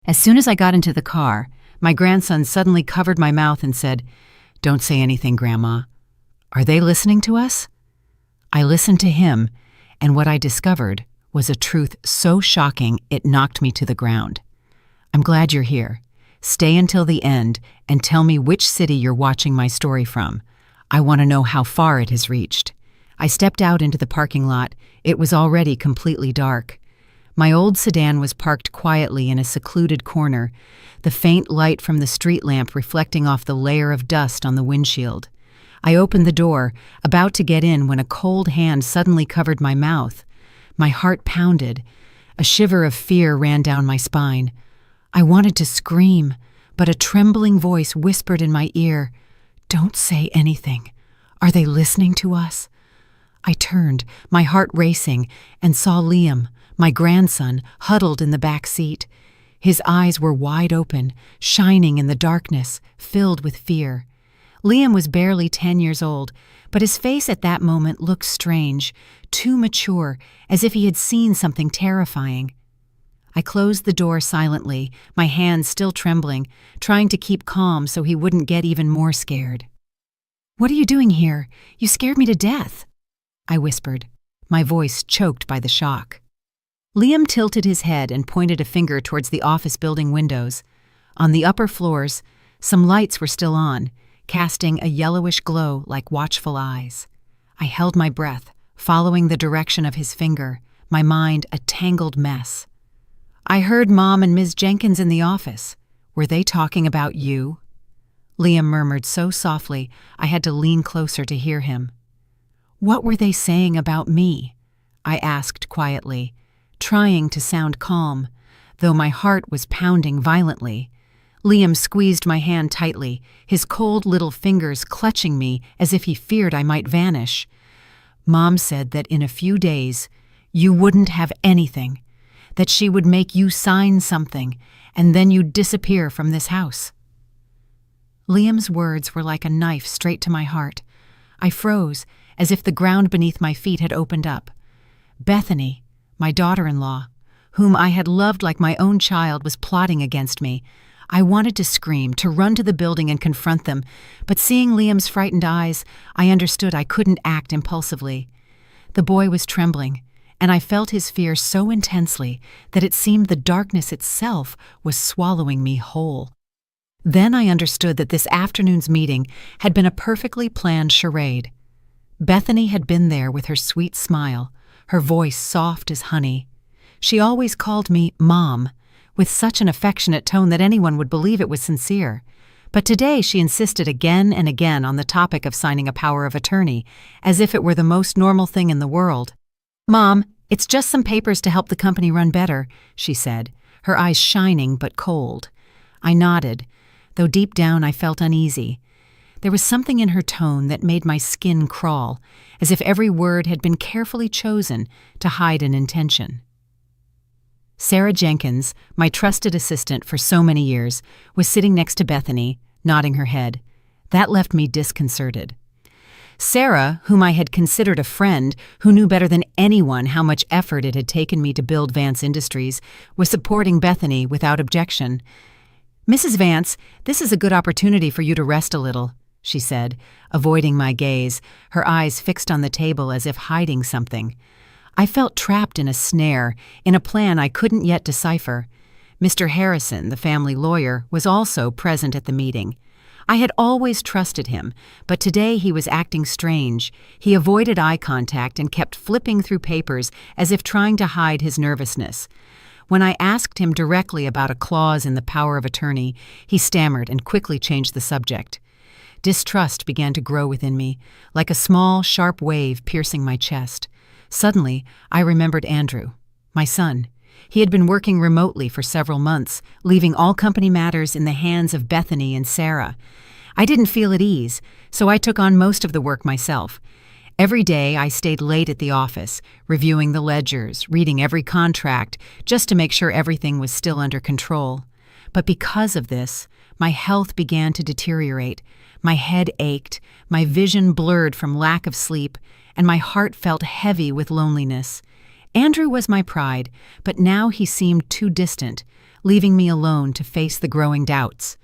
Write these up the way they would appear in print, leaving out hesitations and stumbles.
As soon as I got into the car, my grandson suddenly covered my mouth and said, "Don't say anything, Grandma. Are they listening to us?" I listened to him, and what I discovered was a truth so shocking it knocked me to the ground. "I'm glad you're here. Stay until the end and tell me which city you're watching my story from. I want to know how far it has reached." I stepped out into the parking lot. It was already completely dark. My old sedan was parked quietly in a secluded corner, the faint light from the street lamp reflecting off the layer of dust on the windshield. I opened the door, about to get in when a cold hand suddenly covered my mouth. My heart pounded. A shiver of fear ran down my spine. I wanted to scream, but a trembling voice whispered in my ear, "Don't say anything. Are they listening to us?" I turned, my heart racing, and saw Liam, my grandson, huddled in the back seat. His eyes were wide open, shining in the darkness, filled with fear. Liam was barely 10 years old, but his face at that moment looked strange, too mature, as if he had seen something terrifying. I closed the door silently, my hands still trembling, trying to keep calm so he wouldn't get even more scared. "What are you doing here? You scared me to death," I whispered, my voice choked by the shock. Liam tilted his head and pointed a finger towards the office building windows. On the upper floors, some lights were still on, casting a yellowish glow like watchful eyes. I held my breath, following the direction of his finger, my mind a tangled mess. "I heard Mom and Ms. Jenkins in the office. Were they talking about you?" Liam murmured so softly I had to lean closer to hear him. "What were they saying about me?" I asked quietly, trying to sound calm, though my heart was pounding violently. Liam squeezed my hand tightly, his cold little fingers clutching me as if he feared I might vanish. "Mom said that in a few days you wouldn't have anything, that she would make you sign something, and then you'd disappear from this house." Liam's words were like a knife straight to my heart. I froze, as if the ground beneath my feet had opened up. Bethany, my daughter-in-law, whom I had loved like my own child, was plotting against me. I wanted to scream, to run to the building and confront them, but seeing Liam's frightened eyes, I understood I couldn't act impulsively. The boy was trembling, and I felt his fear so intensely that it seemed the darkness itself was swallowing me whole. Then I understood that this afternoon's meeting had been a perfectly planned charade. Bethany had been there with her sweet smile, her voice soft as honey. She always called me Mom, with such an affectionate tone that anyone would believe it was sincere. But today she insisted again and again on the topic of signing a power of attorney, as if it were the most normal thing in the world. "Mom, it's just some papers to help the company run better," she said, her eyes shining but cold. I nodded, though deep down I felt uneasy. There was something in her tone that made my skin crawl, as if every word had been carefully chosen to hide an intention. Sarah Jenkins, my trusted assistant for so many years, was sitting next to Bethany, nodding her head. That left me disconcerted. Sarah, whom I had considered a friend who knew better than anyone how much effort it had taken me to build Vance Industries, was supporting Bethany without objection. "Mrs. Vance, this is a good opportunity for you to rest a little," she said, avoiding my gaze, her eyes fixed on the table as if hiding something. I felt trapped in a snare, in a plan I couldn't yet decipher. Mr. Harrison, the family lawyer, was also present at the meeting. I had always trusted him, but today he was acting strange. He avoided eye contact and kept flipping through papers as if trying to hide his nervousness. When I asked him directly about a clause in the power of attorney, he stammered and quickly changed the subject. Distrust began to grow within me, like a small, sharp wave piercing my chest. Suddenly, I remembered Andrew, my son. He had been working remotely for several months, leaving all company matters in the hands of Bethany and Sarah. I didn't feel at ease, so I took on most of the work myself. Every day I stayed late at the office, reviewing the ledgers, reading every contract, just to make sure everything was still under control. But because of this, my health began to deteriorate. My head ached, my vision blurred from lack of sleep, and my heart felt heavy with loneliness. Andrew was my pride, but now he seemed too distant, leaving me alone to face the growing doubts.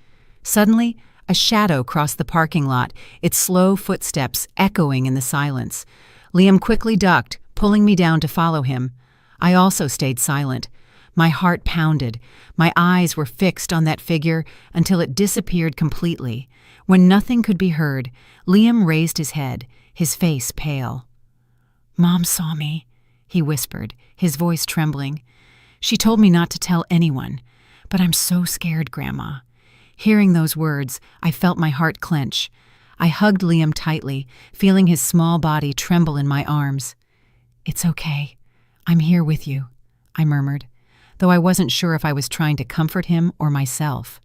Suddenly, a shadow crossed the parking lot, its slow footsteps echoing in the silence. Liam quickly ducked, pulling me down to follow him. I also stayed silent. My heart pounded. My eyes were fixed on that figure until it disappeared completely. When nothing could be heard, Liam raised his head, his face pale. "Mom saw me," he whispered, his voice trembling. "She told me not to tell anyone, but I'm so scared, Grandma." Hearing those words, I felt my heart clench. I hugged Liam tightly, feeling his small body tremble in my arms. "It's okay. I'm here with you," I murmured, though I wasn't sure if I was trying to comfort him or myself.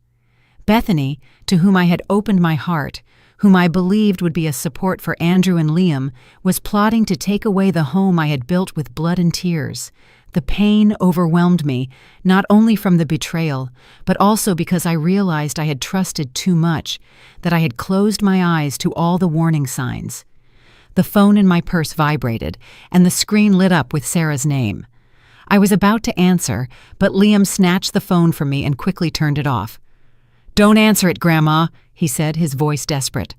Bethany, to whom I had opened my heart, whom I believed would be a support for Andrew and Liam, was plotting to take away the home I had built with blood and tears. The pain overwhelmed me, not only from the betrayal, but also because I realized I had trusted too much, that I had closed my eyes to all the warning signs. The phone in my purse vibrated, and the screen lit up with Sarah's name. I was about to answer, but Liam snatched the phone from me and quickly turned it off. "Don't answer it, Grandma," he said, his voice desperate.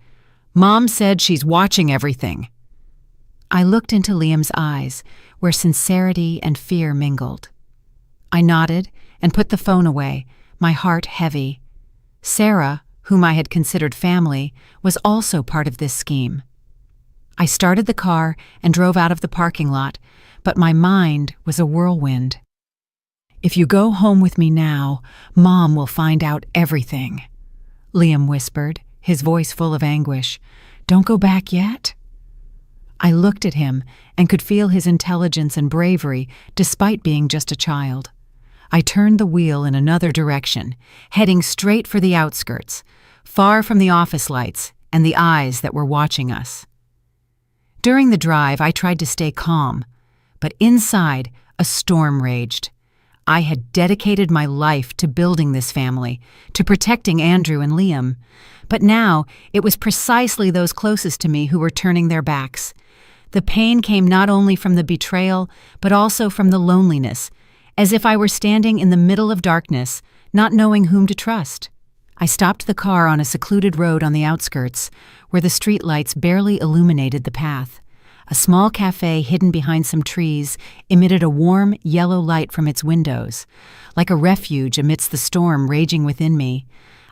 "Mom said she's watching everything." I looked into Liam's eyes, where sincerity and fear mingled. I nodded and put the phone away, my heart heavy. Sarah, whom I had considered family, was also part of this scheme. I started the car and drove out of the parking lot, but my mind was a whirlwind. "If you go home with me now, Mom will find out everything," Liam whispered, his voice full of anguish. "Don't go back yet?" I looked at him and could feel his intelligence and bravery despite being just a child. I turned the wheel in another direction, heading straight for the outskirts, far from the office lights and the eyes that were watching us. During the drive, I tried to stay calm, but inside, a storm raged. I had dedicated my life to building this family, to protecting Andrew and Liam, but now it was precisely those closest to me who were turning their backs. The pain came not only from the betrayal, but also from the loneliness, as if I were standing in the middle of darkness, not knowing whom to trust. I stopped the car on a secluded road on the outskirts, where the streetlights barely illuminated the path. A small cafe hidden behind some trees emitted a warm, yellow light from its windows, like a refuge amidst the storm raging within me.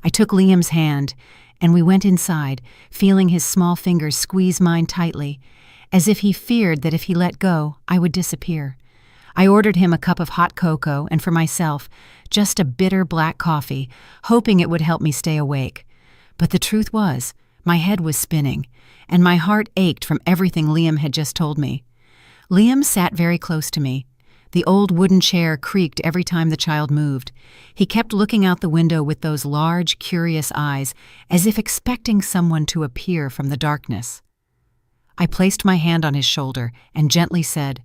I took Liam's hand, and we went inside, feeling his small fingers squeeze mine tightly, as if he feared that if he let go, I would disappear. I ordered him a cup of hot cocoa, and for myself, just a bitter black coffee, hoping it would help me stay awake. But the truth was, my head was spinning, and my heart ached from everything Liam had just told me. Liam sat very close to me. The old wooden chair creaked every time the child moved. He kept looking out the window with those large, curious eyes, as if expecting someone to appear from the darkness. I placed my hand on his shoulder and gently said,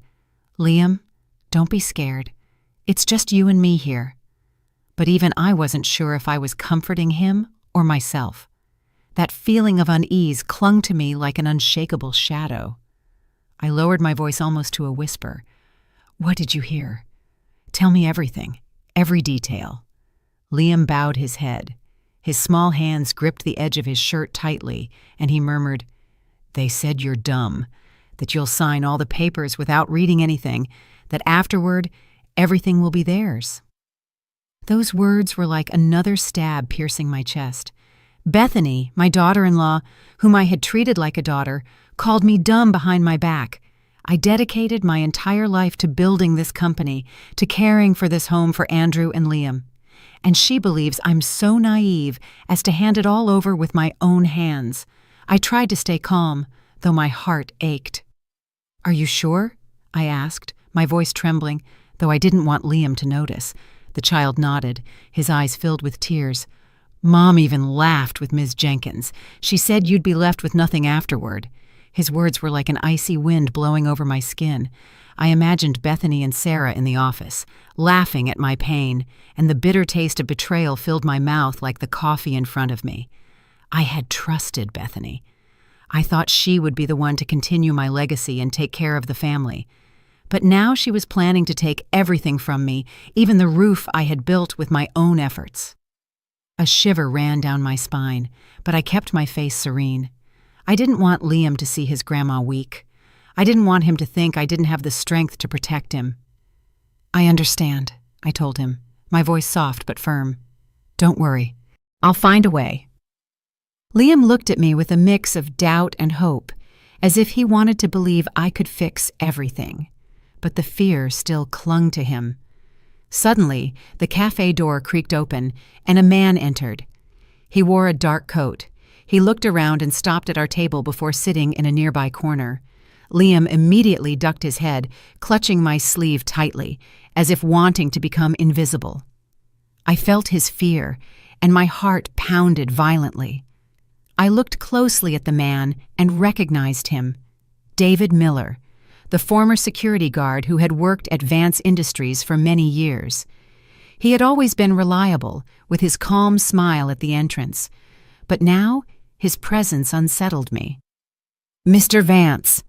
"Liam, don't be scared. It's just you and me here." But even I wasn't sure if I was comforting him or myself. That feeling of unease clung to me like an unshakable shadow. I lowered my voice almost to a whisper. "What did you hear? Tell me everything, every detail." Liam bowed his head. His small hands gripped the edge of his shirt tightly, and he murmured, "They said you're dumb, that you'll sign all the papers without reading anything, that afterward, everything will be theirs." Those words were like another stab piercing my chest. Bethany, my daughter-in-law, whom I had treated like a daughter, called me dumb behind my back. I dedicated my entire life to building this company, to caring for this home for Andrew and Liam. And she believes I'm so naive as to hand it all over with my own hands. I tried to stay calm, though my heart ached. "Are you sure?" I asked, my voice trembling, though I didn't want Liam to notice. The child nodded, his eyes filled with tears. "Mom even laughed with Ms. Jenkins. She said you'd be left with nothing afterward." His words were like an icy wind blowing over my skin. I imagined Bethany and Sarah in the office, laughing at my pain, and the bitter taste of betrayal filled my mouth like the coffee in front of me. I had trusted Bethany. I thought she would be the one to continue my legacy and take care of the family. But now she was planning to take everything from me, even the roof I had built with my own efforts. A shiver ran down my spine, but I kept my face serene. I didn't want Liam to see his grandma weak. I didn't want him to think I didn't have the strength to protect him. "I understand," I told him, my voice soft but firm. "Don't worry. I'll find a way." Liam looked at me with a mix of doubt and hope, as if he wanted to believe I could fix everything. But the fear still clung to him. Suddenly, the cafe door creaked open, and a man entered. He wore a dark coat. He looked around and stopped at our table before sitting in a nearby corner. Liam immediately ducked his head, clutching my sleeve tightly, as if wanting to become invisible. I felt his fear, and my heart pounded violently. I looked closely at the man and recognized him. David Miller, the former security guard who had worked at Vance Industries for many years. He had always been reliable, with his calm smile at the entrance, but now his presence unsettled me. "Mr. Vance,"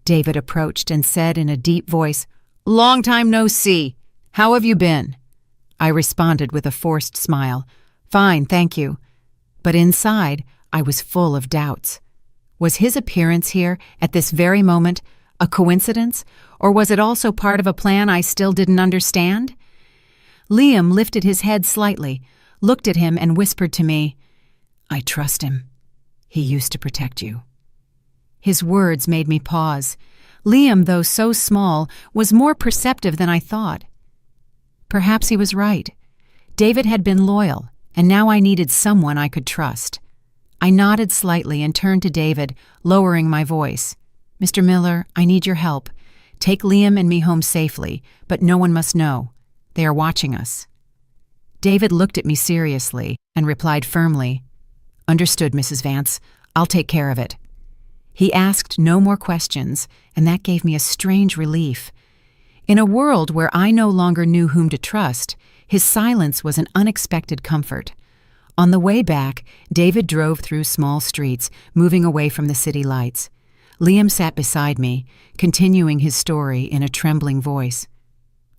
David approached and said in a deep voice, "Long time no see. How have you been?" I responded with a forced smile. "Fine, thank you." But inside, I was full of doubts. Was his appearance here, at this very moment, a coincidence, or was it also part of a plan I still didn't understand? Liam lifted his head slightly, looked at him, and whispered to me, "I trust him. He used to protect you." His words made me pause. Liam, though so small, was more perceptive than I thought. Perhaps he was right. David had been loyal, and now I needed someone I could trust. I nodded slightly and turned to David, lowering my voice. "Mr. Miller, I need your help. Take Liam and me home safely, but no one must know. They are watching us." David looked at me seriously and replied firmly, "Understood, Mrs. Vance. I'll take care of it." He asked no more questions, and that gave me a strange relief. In a world where I no longer knew whom to trust, his silence was an unexpected comfort. On the way back, David drove through small streets, moving away from the city lights. Liam sat beside me, continuing his story in a trembling voice.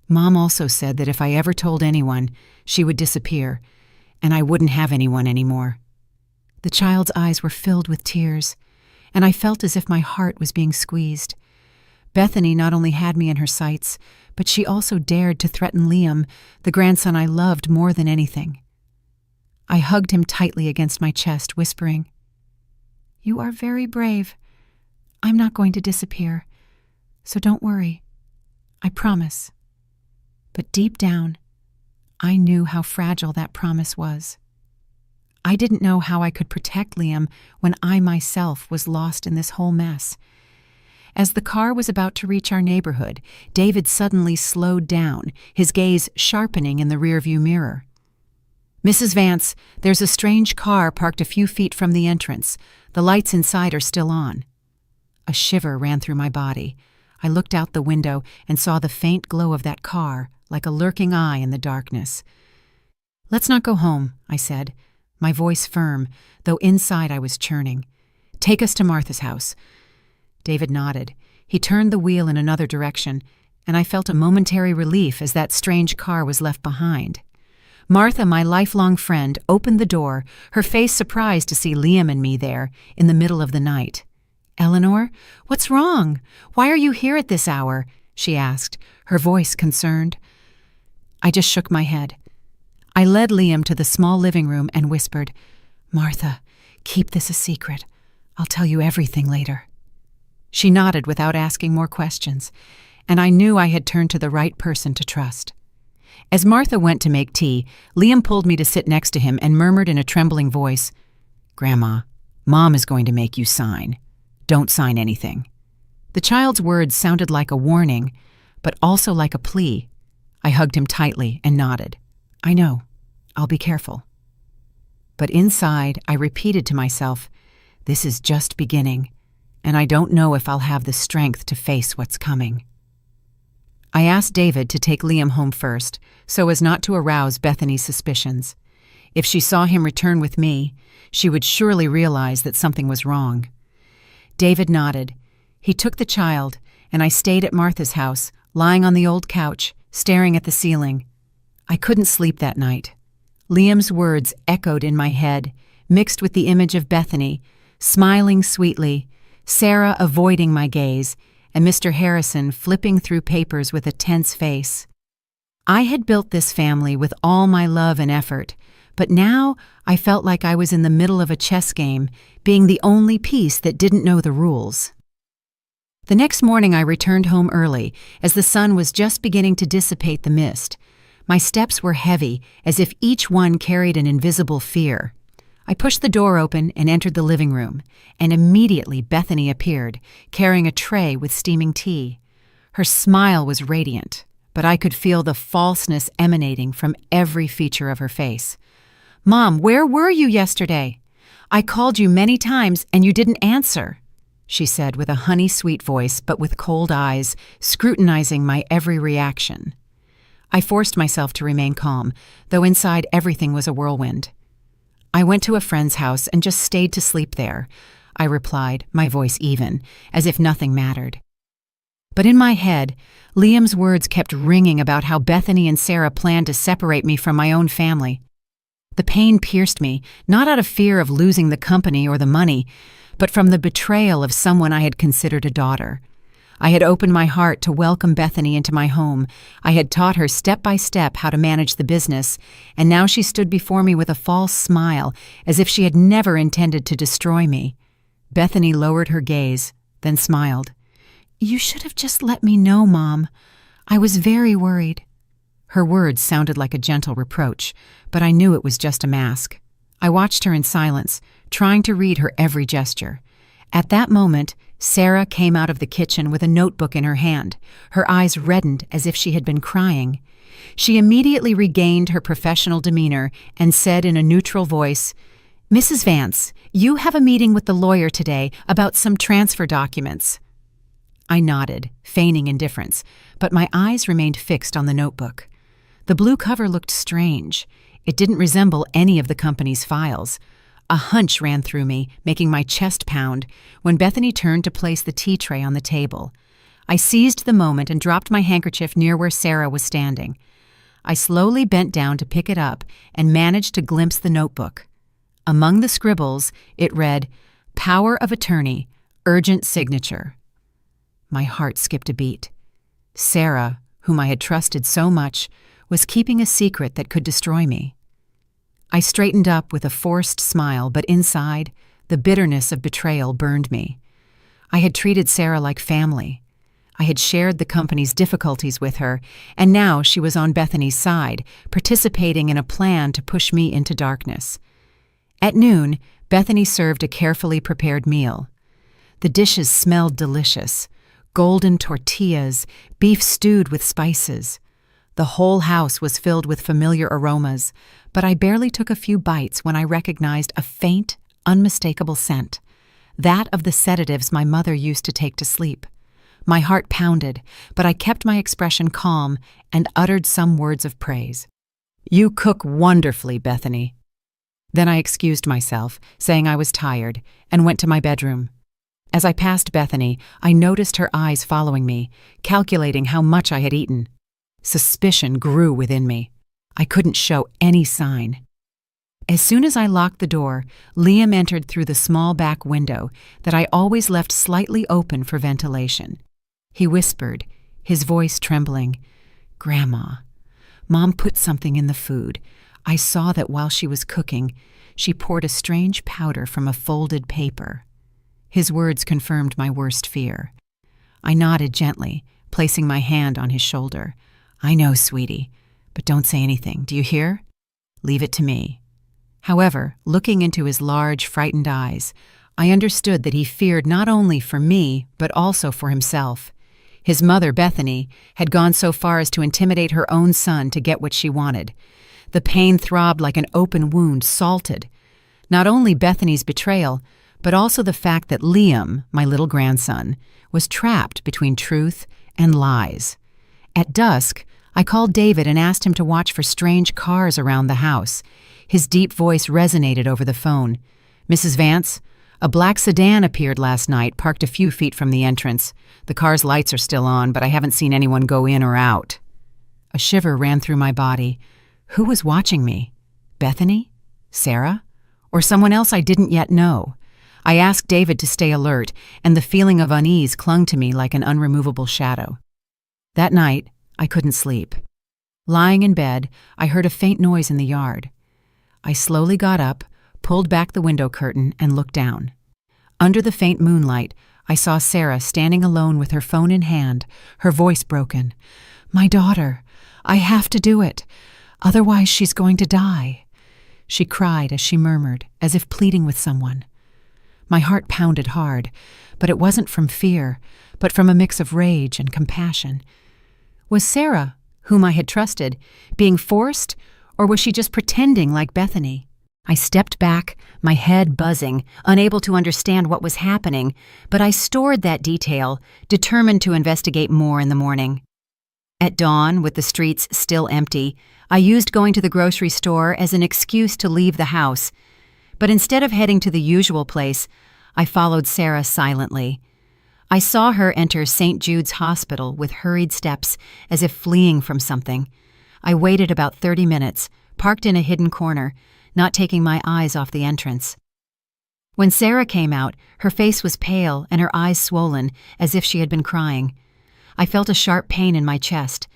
"Mom also said that if I ever told anyone, she would disappear, and I wouldn't have anyone anymore." The child's eyes were filled with tears, and I felt as if my heart was being squeezed. Bethany not only had me in her sights, but she also dared to threaten Liam, the grandson I loved more than anything. I hugged him tightly against my chest, whispering, "You are very brave. I'm not going to disappear, so don't worry. I promise." But deep down, I knew how fragile that promise was. I didn't know how I could protect Liam when I myself was lost in this whole mess. As the car was about to reach our neighborhood, David suddenly slowed down, his gaze sharpening in the rearview mirror. "Mrs. Vance, there's a strange car parked a few feet from the entrance. The lights inside are still on." A shiver ran through my body. I looked out the window and saw the faint glow of that car, like a lurking eye in the darkness. "Let's not go home," I said, my voice firm, though inside I was churning. "Take us to Martha's house." David nodded. He turned the wheel in another direction, and I felt a momentary relief as that strange car was left behind. Martha, my lifelong friend, opened the door, her face surprised to see Liam and me there, in the middle of the night. "Eleanor, what's wrong? Why are you here at this hour?" she asked, her voice concerned. I just shook my head. I led Liam to the small living room and whispered, "Martha, keep this a secret. I'll tell you everything later." She nodded without asking more questions, and I knew I had turned to the right person to trust. As Martha went to make tea, Liam pulled me to sit next to him and murmured in a trembling voice, "Grandma, Mom is going to make you sign. Don't sign anything." The child's words sounded like a warning, but also like a plea. I hugged him tightly and nodded. "I know. I'll be careful." But inside, I repeated to myself, "This is just beginning, and I don't know if I'll have the strength to face what's coming." I asked David to take Liam home first, so as not to arouse Bethany's suspicions. If she saw him return with me, she would surely realize that something was wrong. David nodded. He took the child, and I stayed at Martha's house, lying on the old couch, staring at the ceiling. I couldn't sleep that night. Liam's words echoed in my head, mixed with the image of Bethany, smiling sweetly, Sarah avoiding my gaze, and Mr. Harrison flipping through papers with a tense face. I had built this family with all my love and effort, but now I felt like I was in the middle of a chess game, being the only piece that didn't know the rules. The next morning I returned home early, as the sun was just beginning to dissipate the mist. My steps were heavy, as if each one carried an invisible fear. I pushed the door open and entered the living room, and immediately Bethany appeared, carrying a tray with steaming tea. Her smile was radiant, but I could feel the falseness emanating from every feature of her face. "Mom, where were you yesterday? I called you many times and you didn't answer," she said with a honey-sweet voice but with cold eyes, scrutinizing my every reaction. I forced myself to remain calm, though inside everything was a whirlwind. "I went to a friend's house and just stayed to sleep there," I replied, my voice even, as if nothing mattered. But in my head, Liam's words kept ringing about how Bethany and Sarah planned to separate me from my own family. The pain pierced me, not out of fear of losing the company or the money, but from the betrayal of someone I had considered a daughter. I had opened my heart to welcome Bethany into my home. I had taught her step by step how to manage the business, and now she stood before me with a false smile, as if she had never intended to destroy me. Bethany lowered her gaze, then smiled. "You should have just let me know, Mom. I was very worried." Her words sounded like a gentle reproach, but I knew it was just a mask. I watched her in silence, trying to read her every gesture. At that moment, Sarah came out of the kitchen with a notebook in her hand. Her eyes reddened as if she had been crying. She immediately regained her professional demeanor and said in a neutral voice, "Mrs. Vance, you have a meeting with the lawyer today about some transfer documents." I nodded, feigning indifference, but my eyes remained fixed on the notebook. The blue cover looked strange. It didn't resemble any of the company's files. A hunch ran through me, making my chest pound, when Bethany turned to place the tea tray on the table. I seized the moment and dropped my handkerchief near where Sarah was standing. I slowly bent down to pick it up and managed to glimpse the notebook. Among the scribbles, it read, "Power of attorney, urgent signature." My heart skipped a beat. Sarah, whom I had trusted so much, was keeping a secret that could destroy me. I straightened up with a forced smile, but inside, the bitterness of betrayal burned me. I had treated Sarah like family. I had shared the company's difficulties with her, and now she was on Bethany's side, participating in a plan to push me into darkness. At noon, Bethany served a carefully prepared meal. The dishes smelled delicious. Golden tortillas, beef stewed with spices. The whole house was filled with familiar aromas, but I barely took a few bites when I recognized a faint, unmistakable scent, that of the sedatives my mother used to take to sleep. My heart pounded, but I kept my expression calm and uttered some words of praise. "You cook wonderfully, Bethany." Then I excused myself, saying I was tired, and went to my bedroom. As I passed Bethany, I noticed her eyes following me, calculating how much I had eaten. Suspicion grew within me. I couldn't show any sign. As soon as I locked the door, Liam entered through the small back window that I always left slightly open for ventilation. He whispered, his voice trembling, "Grandma, Mom put something in the food. I saw that while she was cooking, she poured a strange powder from a folded paper." His words confirmed my worst fear. I nodded gently, placing my hand on his shoulder. "I know, sweetie, but don't say anything, do you hear? Leave it to me." However, looking into his large, frightened eyes, I understood that he feared not only for me, but also for himself. His mother, Bethany, had gone so far as to intimidate her own son to get what she wanted. The pain throbbed like an open wound, salted. Not only Bethany's betrayal, but also the fact that Liam, my little grandson, was trapped between truth and lies. At dusk, I called David and asked him to watch for strange cars around the house. His deep voice resonated over the phone. "Mrs. Vance, A black sedan appeared last night, parked a few feet from the entrance. The car's lights are still on, but I haven't seen anyone go in or out." A shiver ran through my body. Who was watching me? Bethany? Sarah? Or someone else I didn't yet know? I asked David to stay alert, and the feeling of unease clung to me like an unremovable shadow. That night, I couldn't sleep. Lying in bed, I heard a faint noise in the yard. I slowly got up, pulled back the window curtain, and looked down. Under the faint moonlight, I saw Sarah standing alone with her phone in hand, her voice broken. "My daughter, I have to do it. Otherwise she's going to die." She cried as she murmured, as if pleading with someone. My heart pounded hard, but it wasn't from fear, but from a mix of rage and compassion. Was Sarah, whom I had trusted, being forced, or was she just pretending like Bethany? I stepped back, my head buzzing, unable to understand what was happening, but I stored that detail, determined to investigate more in the morning. At dawn, with the streets still empty, I used going to the grocery store as an excuse to leave the house. But instead of heading to the usual place, I followed Sarah silently. I saw her enter St. Jude's Hospital with hurried steps, as if fleeing from something. I waited about 30 minutes, parked in a hidden corner, not taking my eyes off the entrance. When Sarah came out, her face was pale and her eyes swollen, as if she had been crying. I felt a sharp pain in my chest,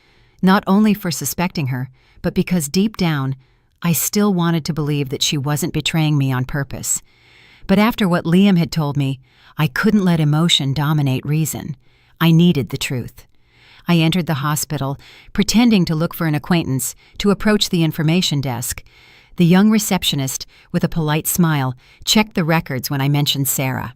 not only for suspecting her, but because deep down, I still wanted to believe that she wasn't betraying me on purpose. But after what Liam had told me, I couldn't let emotion dominate reason. I needed the truth. I entered the hospital, pretending to look for an acquaintance, to approach the information desk. The young receptionist, with a polite smile, checked the records when I mentioned Sarah.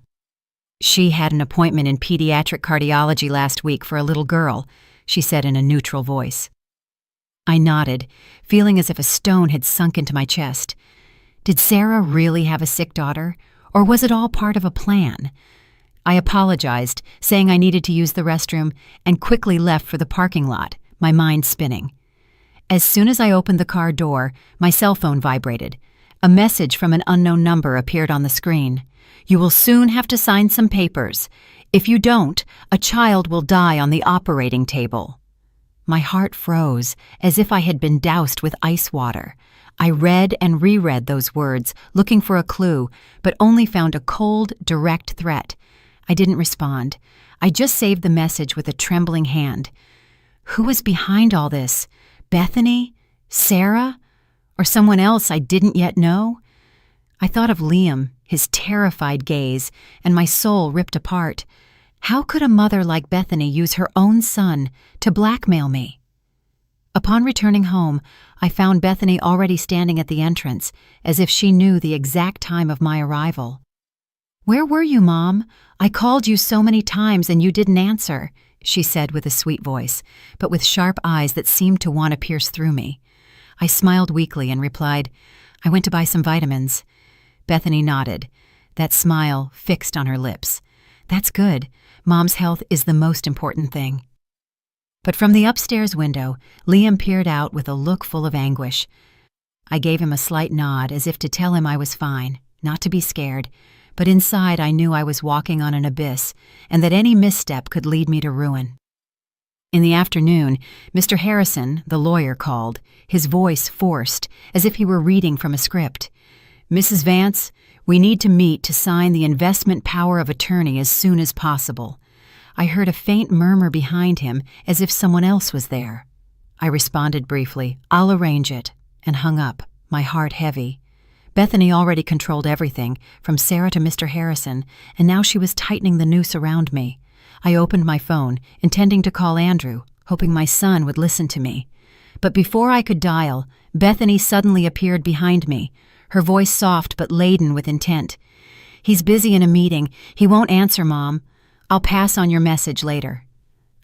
"She had an appointment in pediatric cardiology last week for a little girl," she said in a neutral voice. I nodded, feeling as if a stone had sunk into my chest. Did Sarah really have a sick daughter, or was it all part of a plan? I apologized, saying I needed to use the restroom, and quickly left for the parking lot, my mind spinning. As soon as I opened the car door, my cell phone vibrated. A message from an unknown number appeared on the screen. "You will soon have to sign some papers. If you don't, a child will die on the operating table." My heart froze, as if I had been doused with ice water. I read and reread those words, looking for a clue, but only found a cold, direct threat. I didn't respond. I just saved the message with a trembling hand. Who was behind all this? Bethany? Sarah? Or someone else I didn't yet know? I thought of Liam, his terrified gaze, and my soul ripped apart. How could a mother like Bethany use her own son to blackmail me? Upon returning home, I found Bethany already standing at the entrance, as if she knew the exact time of my arrival. "Where were you, Mom? I called you so many times and you didn't answer," she said with a sweet voice, but with sharp eyes that seemed to want to pierce through me. I smiled weakly and replied, "I went to buy some vitamins." Bethany nodded, that smile fixed on her lips. "That's good. Mom's health is the most important thing." But from the upstairs window, Liam peered out with a look full of anguish. I gave him a slight nod as if to tell him I was fine, not to be scared, but inside I knew I was walking on an abyss and that any misstep could lead me to ruin. In the afternoon, Mr. Harrison, the lawyer, called, his voice forced, as if he were reading from a script. "Mrs. Vance, we need to meet to sign the investment power of attorney as soon as possible." I heard a faint murmur behind him, as if someone else was there. I responded briefly, "I'll arrange it," and hung up, my heart heavy. Bethany already controlled everything, from Sarah to Mr. Harrison, and now she was tightening the noose around me. I opened my phone, intending to call Andrew, hoping my son would listen to me. But before I could dial, Bethany suddenly appeared behind me, her voice soft but laden with intent. "He's busy in a meeting. He won't answer, Mom. I'll pass on your message later."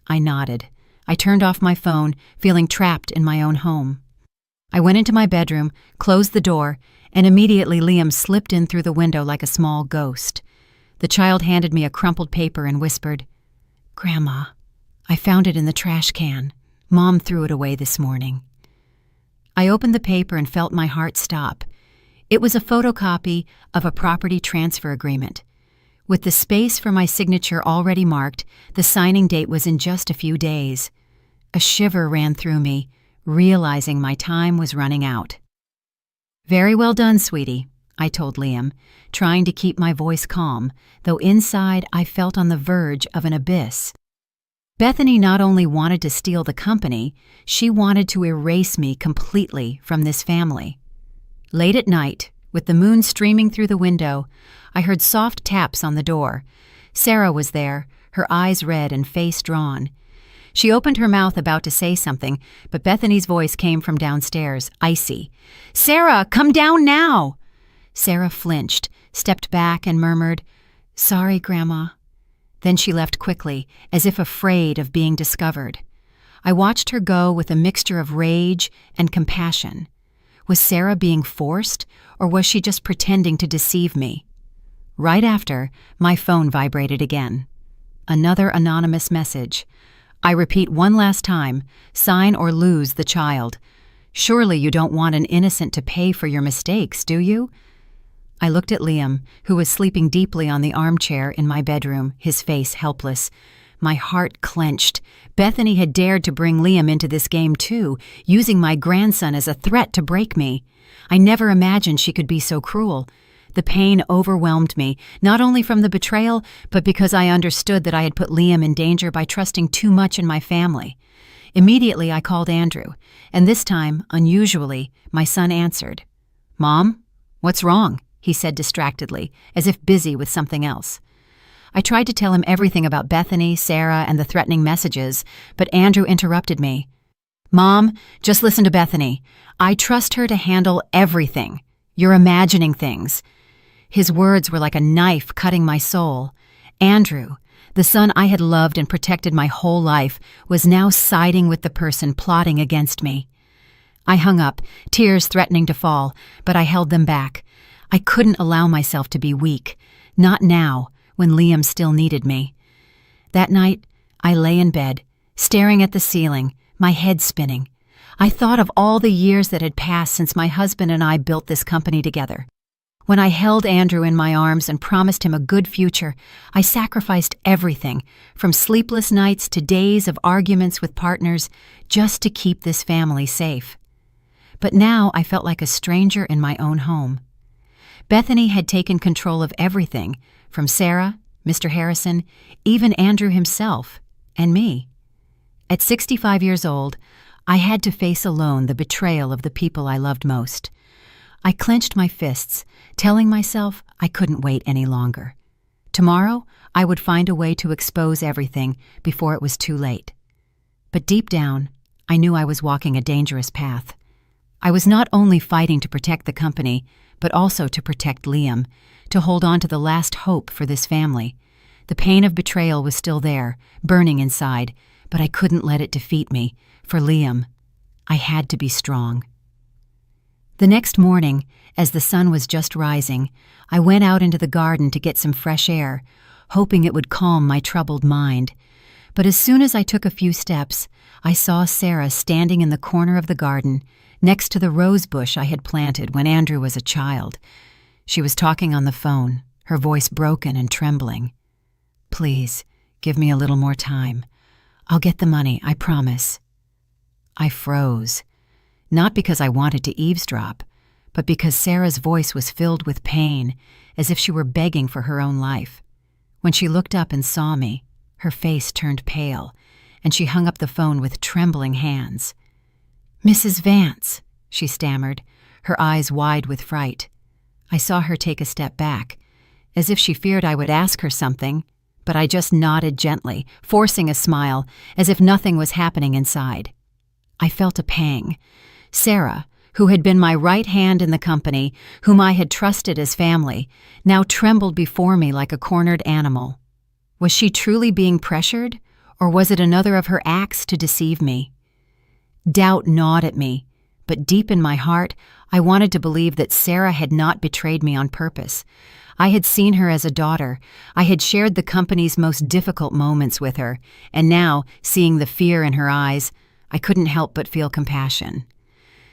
I nodded. I turned off my phone, feeling trapped in my own home. I went into my bedroom, closed the door, and immediately Liam slipped in through the window like a small ghost. The child handed me a crumpled paper and whispered, "Grandma, I found it in the trash can. Mom threw it away this morning." I opened the paper and felt my heart stop. It was a photocopy of a property transfer agreement. With the space for my signature already marked, the signing date was in just a few days. A shiver ran through me, realizing my time was running out. "Very well done, sweetie," I told Liam, trying to keep my voice calm, though inside I felt on the verge of an abyss. Bethany not only wanted to steal the company, she wanted to erase me completely from this family. Late at night, with the moon streaming through the window, I heard soft taps on the door. Sarah was there, her eyes red and face drawn. She opened her mouth about to say something, but Bethany's voice came from downstairs, icy. "Sarah, come down now!" Sarah flinched, stepped back, and murmured, "Sorry, Grandma." Then she left quickly, as if afraid of being discovered. I watched her go with a mixture of rage and compassion. Was Sarah being forced, or was she just pretending to deceive me? Right after, my phone vibrated again. Another anonymous message. I repeat one last time, sign or lose the child. Surely you don't want an innocent to pay for your mistakes, do you? I looked at Liam, who was sleeping deeply on the armchair in my bedroom, his face helpless. My heart clenched. Bethany had dared to bring Liam into this game too, using my grandson as a threat to break me. I never imagined she could be so cruel. The pain overwhelmed me, not only from the betrayal, but because I understood that I had put Liam in danger by trusting too much in my family. Immediately I called Andrew, and this time, unusually, my son answered. "Mom, what's wrong?" he said distractedly, as if busy with something else. I tried to tell him everything about Bethany, Sarah, and the threatening messages, but Andrew interrupted me. "Mom, just listen to Bethany. I trust her to handle everything. You're imagining things." His words were like a knife cutting my soul. Andrew, the son I had loved and protected my whole life, was now siding with the person plotting against me. I hung up, tears threatening to fall, but I held them back. I couldn't allow myself to be weak, not now, when Liam still needed me. That night, I lay in bed, staring at the ceiling, my head spinning. I thought of all the years that had passed since my husband and I built this company together. When I held Andrew in my arms and promised him a good future, I sacrificed everything, from sleepless nights to days of arguments with partners, just to keep this family safe. But now I felt like a stranger in my own home. Bethany had taken control of everything, from Sarah, Mr. Harrison, even Andrew himself, and me. At 65 years old, I had to face alone the betrayal of the people I loved most. I clenched my fists, telling myself I couldn't wait any longer. Tomorrow, I would find a way to expose everything before it was too late. But deep down, I knew I was walking a dangerous path. I was not only fighting to protect the company, but also to protect Liam, to hold on to the last hope for this family. The pain of betrayal was still there, burning inside, but I couldn't let it defeat me. For Liam, I had to be strong. The next morning, as the sun was just rising, I went out into the garden to get some fresh air, hoping it would calm my troubled mind. But as soon as I took a few steps, I saw Sarah standing in the corner of the garden, next to the rose bush I had planted when Andrew was a child. She was talking on the phone, her voice broken and trembling. "Please, give me a little more time. I'll get the money, I promise." I froze, not because I wanted to eavesdrop, but because Sarah's voice was filled with pain, as if she were begging for her own life. When she looked up and saw me, her face turned pale, and she hung up the phone with trembling hands. "Mrs. Vance," she stammered, her eyes wide with fright. I saw her take a step back, as if she feared I would ask her something, but I just nodded gently, forcing a smile, as if nothing was happening inside. I felt a pang. Sarah, who had been my right hand in the company, whom I had trusted as family, now trembled before me like a cornered animal. Was she truly being pressured, or was it another of her acts to deceive me? Doubt gnawed at me, but deep in my heart, I wanted to believe that Sarah had not betrayed me on purpose. I had seen her as a daughter. I had shared the company's most difficult moments with her, and now, seeing the fear in her eyes, I couldn't help but feel compassion.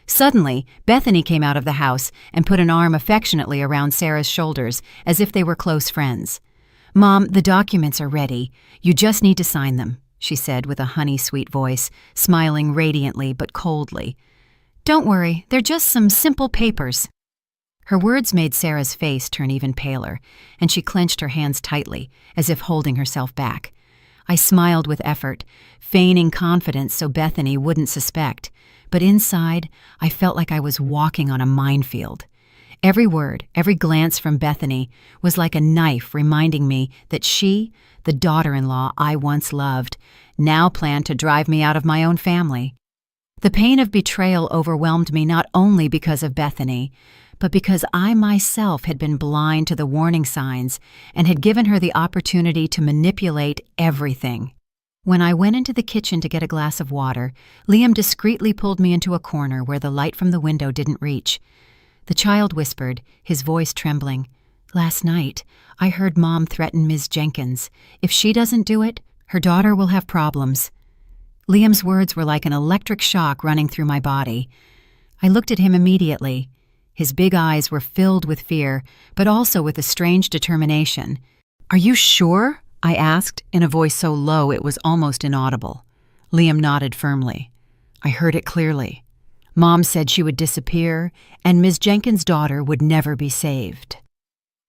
Suddenly, Bethany came out of the house and put an arm affectionately around Sarah's shoulders, as if they were close friends. "Mom, the documents are ready. You just need to sign them," she said with a honey-sweet voice, smiling radiantly but coldly. "Don't worry, they're just some simple papers." Her words made Sarah's face turn even paler, and she clenched her hands tightly, as if holding herself back. I smiled with effort, feigning confidence so Bethany wouldn't suspect, but inside, I felt like I was walking on a minefield. Every word, every glance from Bethany was like a knife reminding me that she, the daughter-in-law I once loved, now planned to drive me out of my own family. The pain of betrayal overwhelmed me not only because of Bethany, but because I myself had been blind to the warning signs and had given her the opportunity to manipulate everything. When I went into the kitchen to get a glass of water, Liam discreetly pulled me into a corner where the light from the window didn't reach. The child whispered, his voice trembling, "Last night, I heard Mom threaten Ms. Jenkins. If she doesn't do it, her daughter will have problems." Liam's words were like an electric shock running through my body. I looked at him immediately. His big eyes were filled with fear, but also with a strange determination. "Are you sure?" I asked, in a voice so low it was almost inaudible. Liam nodded firmly. "I heard it clearly. Mom said she would disappear, and Ms. Jenkins' daughter would never be saved."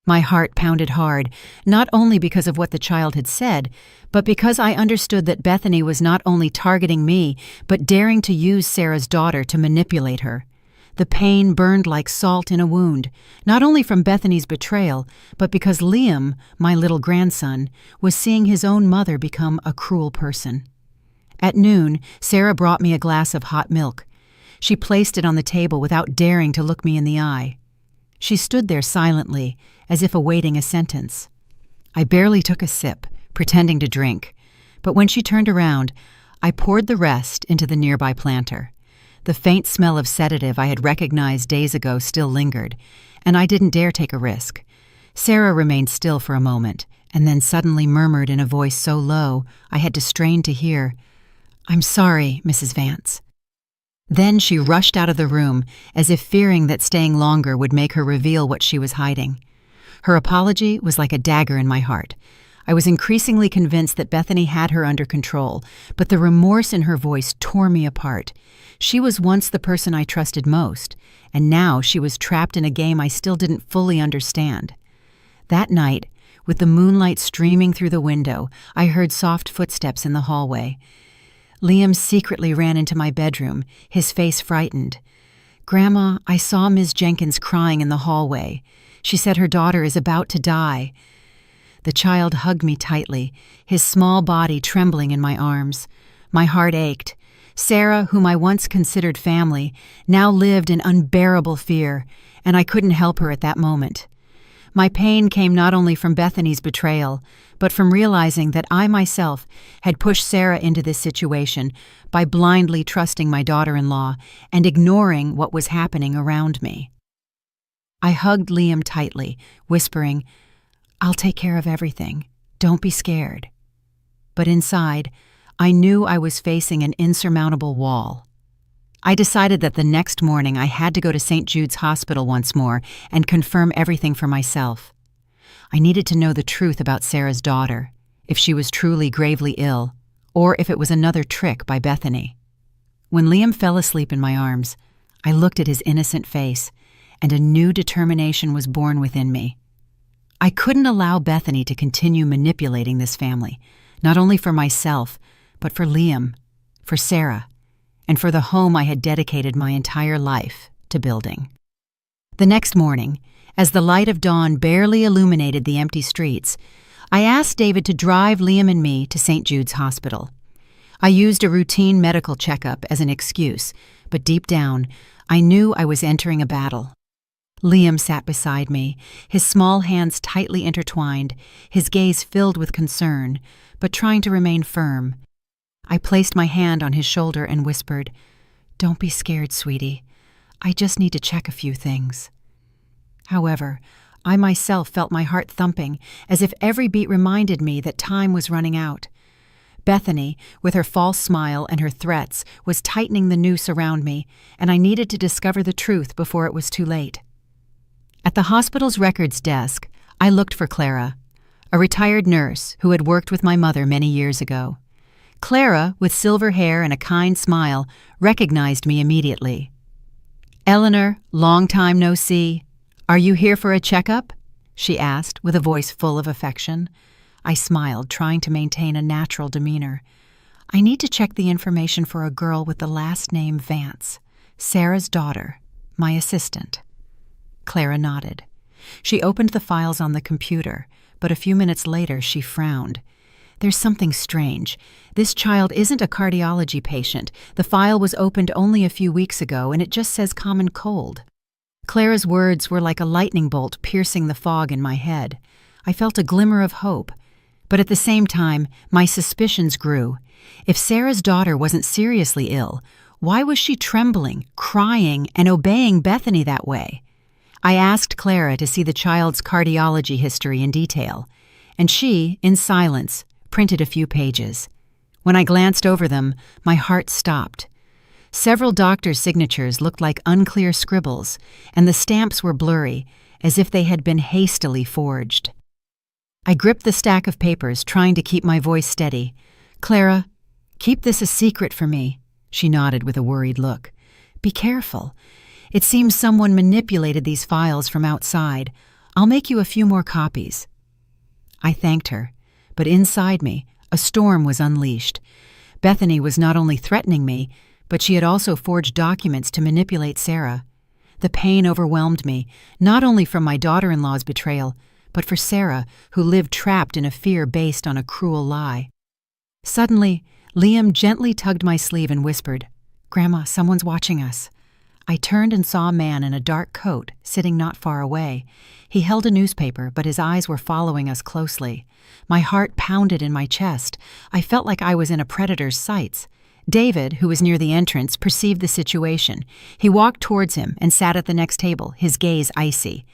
My heart pounded hard, not only because of what the child had said, but because I understood that Bethany was not only targeting me, but daring to use Sarah's daughter to manipulate her. The pain burned like salt in a wound, not only from Bethany's betrayal, but because Liam, my little grandson, was seeing his own mother become a cruel person. At noon, Sarah brought me a glass of hot milk. She placed it on the table without daring to look me in the eye. She stood there silently, as if awaiting a sentence. I barely took a sip, pretending to drink, but when she turned around, I poured the rest into the nearby planter. The faint smell of sedative I had recognized days ago still lingered, and I didn't dare take a risk. Sarah remained still for a moment, and then suddenly murmured in a voice so low I had to strain to hear, "I'm sorry, Mrs. Vance." Then she rushed out of the room, as if fearing that staying longer would make her reveal what she was hiding. Her apology was like a dagger in my heart. I was increasingly convinced that Bethany had her under control, but the remorse in her voice tore me apart. She was once the person I trusted most, and now she was trapped in a game I still didn't fully understand. That night, with the moonlight streaming through the window, I heard soft footsteps in the hallway. Liam secretly ran into my bedroom, his face frightened. "Grandma, I saw Ms. Jenkins crying in the hallway. She said her daughter is about to die." The child hugged me tightly, his small body trembling in my arms. My heart ached. Sarah, whom I once considered family, now lived in unbearable fear, and I couldn't help her at that moment. My pain came not only from Bethany's betrayal, but from realizing that I myself had pushed Sarah into this situation by blindly trusting my daughter-in-law and ignoring what was happening around me. I hugged Liam tightly, whispering, "I'll take care of everything. Don't be scared." But inside, I knew I was facing an insurmountable wall. I decided that the next morning I had to go to St. Jude's Hospital once more and confirm everything for myself. I needed to know the truth about Sarah's daughter, if she was truly gravely ill, or if it was another trick by Bethany. When Liam fell asleep in my arms, I looked at his innocent face, and a new determination was born within me. I couldn't allow Bethany to continue manipulating this family, not only for myself, but for Liam, for Sarah, and for the home I had dedicated my entire life to building. The next morning, as the light of dawn barely illuminated the empty streets, I asked David to drive Liam and me to St. Jude's Hospital. I used a routine medical checkup as an excuse, but deep down, I knew I was entering a battle. Liam sat beside me, his small hands tightly intertwined, his gaze filled with concern, but trying to remain firm. I placed my hand on his shoulder and whispered, "Don't be scared, sweetie. I just need to check a few things." However, I myself felt my heart thumping, as if every beat reminded me that time was running out. Bethany, with her false smile and her threats, was tightening the noose around me, and I needed to discover the truth before it was too late. At the hospital's records desk, I looked for Clara. a retired nurse who had worked with my mother many years ago. Clara, with silver hair and a kind smile, recognized me immediately. "Eleanor, long time no see. Are you here for a checkup?" she asked with a voice full of affection. I smiled, trying to maintain a natural demeanor. "I need to check the information for a girl with the last name Vance, Sarah's daughter, my assistant." Clara nodded. She opened the files on the computer, but a few minutes later she frowned. "There's something strange. This child isn't a cardiology patient. The file was opened only a few weeks ago, and it just says common cold." Clara's words were like a lightning bolt piercing the fog in my head. I felt a glimmer of hope, but at the same time, my suspicions grew. If Sarah's daughter wasn't seriously ill, why was she trembling, crying, and obeying Bethany that way? I asked Clara to see the child's cardiology history in detail, and she, in silence, printed a few pages. When I glanced over them, my heart stopped. Several doctors' signatures looked like unclear scribbles, and the stamps were blurry, as if they had been hastily forged. I gripped the stack of papers, trying to keep my voice steady. "Clara, keep this a secret for me," she nodded with a worried look. "Be careful. It seems someone manipulated these files from outside. I'll make you a few more copies." I thanked her, but inside me, a storm was unleashed. Bethany was not only threatening me, but she had also forged documents to manipulate Sarah. The pain overwhelmed me, not only from my daughter-in-law's betrayal, but for Sarah, who lived trapped in a fear based on a cruel lie. Suddenly, Liam gently tugged my sleeve and whispered, "Grandma, someone's watching us." I turned and saw a man in a dark coat sitting not far away. He held a newspaper, but his eyes were following us closely. My heart pounded in my chest. I felt like I was in a predator's sights. David, who was near the entrance, perceived the situation. He walked towards him and sat at the next table, his gaze icy.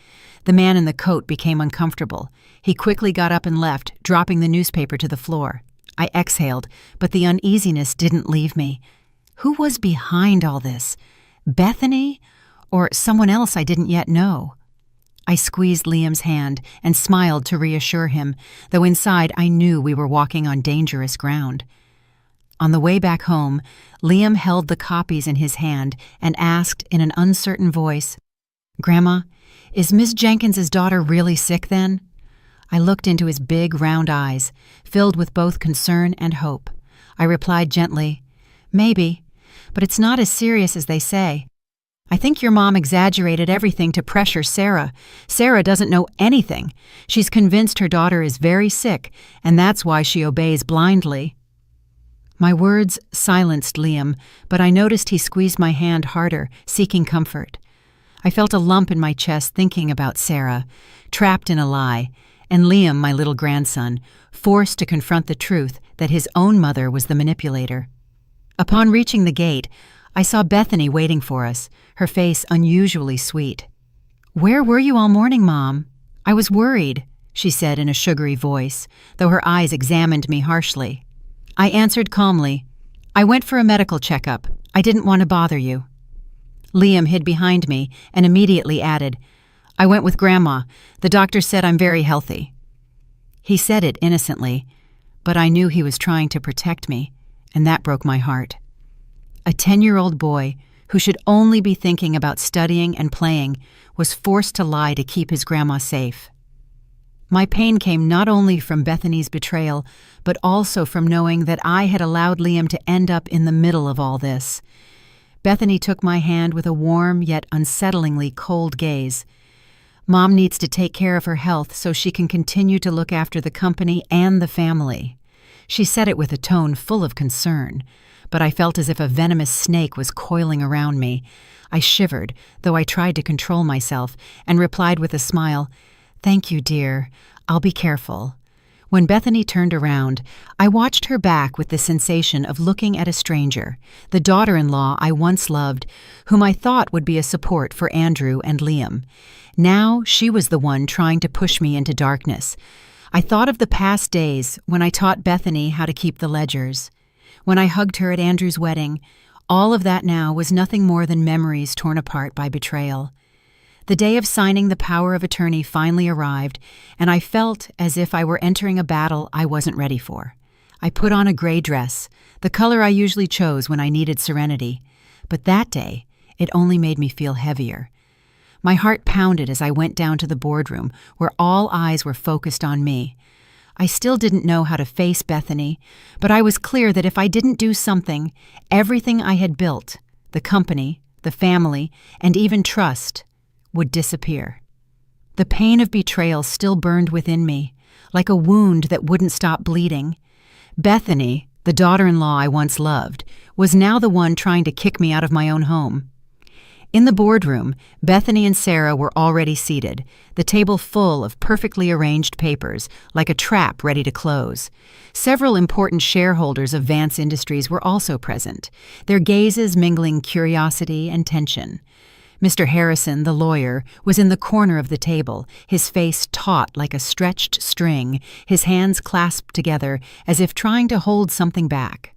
The man in the coat became uncomfortable. He quickly got up and left, dropping the newspaper to the floor. I exhaled, but the uneasiness didn't leave me. Who was behind all this? Bethany? Or someone else I didn't yet know? I squeezed Liam's hand and smiled to reassure him, though inside I knew we were walking on dangerous ground. On the way back home, Liam held the copies in his hand and asked in an uncertain voice, "Grandma, is Miss Jenkins's daughter really sick then?" I looked into his big, round eyes, filled with both concern and hope. I replied gently, "Maybe, but it's not as serious as they say. I think your mom exaggerated everything to pressure Sarah. Sarah doesn't know anything. She's convinced her daughter is very sick, and that's why she obeys blindly." My words silenced Liam, but I noticed he squeezed my hand harder, seeking comfort. I felt a lump in my chest thinking about Sarah, trapped in a lie, and Liam, my little grandson, forced to confront the truth that his own mother was the manipulator. Upon reaching the gate, I saw Bethany waiting for us, her face unusually sweet. "Where were you all morning, Mom? I was worried," she said in a sugary voice, though her eyes examined me harshly. I answered calmly, "I went for a medical checkup. I didn't want to bother you." Liam hid behind me and immediately added, "I went with Grandma. The doctor said I'm very healthy." He said it innocently, but I knew he was trying to protect me, and that broke my heart. A 10-year-old boy who should only be thinking about studying and playing was forced to lie to keep his grandma safe. My pain came not only from Bethany's betrayal, but also from knowing that I had allowed Liam to end up in the middle of all this. Bethany took my hand with a warm yet unsettlingly cold gaze. "Mom needs to take care of her health so she can continue to look after the company and the family." She said it with a tone full of concern, but I felt as if a venomous snake was coiling around me. I shivered, though I tried to control myself, and replied with a smile, "Thank you, dear. I'll be careful." When Bethany turned around, I watched her back with the sensation of looking at a stranger, the daughter-in-law I once loved, whom I thought would be a support for Andrew and Liam. Now she was the one trying to push me into darkness. I thought of the past days when I taught Bethany how to keep the ledgers. When I hugged her at Andrew's wedding, all of that now was nothing more than memories torn apart by betrayal. The day of signing the power of attorney finally arrived, and I felt as if I were entering a battle I wasn't ready for. I put on a gray dress, the color I usually chose when I needed serenity, but that day it only made me feel heavier. My heart pounded as I went down to the boardroom, where all eyes were focused on me. I still didn't know how to face Bethany, but I was clear that if I didn't do something, everything I had built, the company, the family, and even trust, would disappear. The pain of betrayal still burned within me, like a wound that wouldn't stop bleeding. Bethany, the daughter-in-law I once loved, was now the one trying to kick me out of my own home. In the boardroom, Bethany and Sarah were already seated, the table full of perfectly arranged papers, like a trap ready to close. Several important shareholders of Vance Industries were also present, their gazes mingling curiosity and tension. Mr. Harrison, the lawyer, was in the corner of the table, his face taut like a stretched string, his hands clasped together as if trying to hold something back.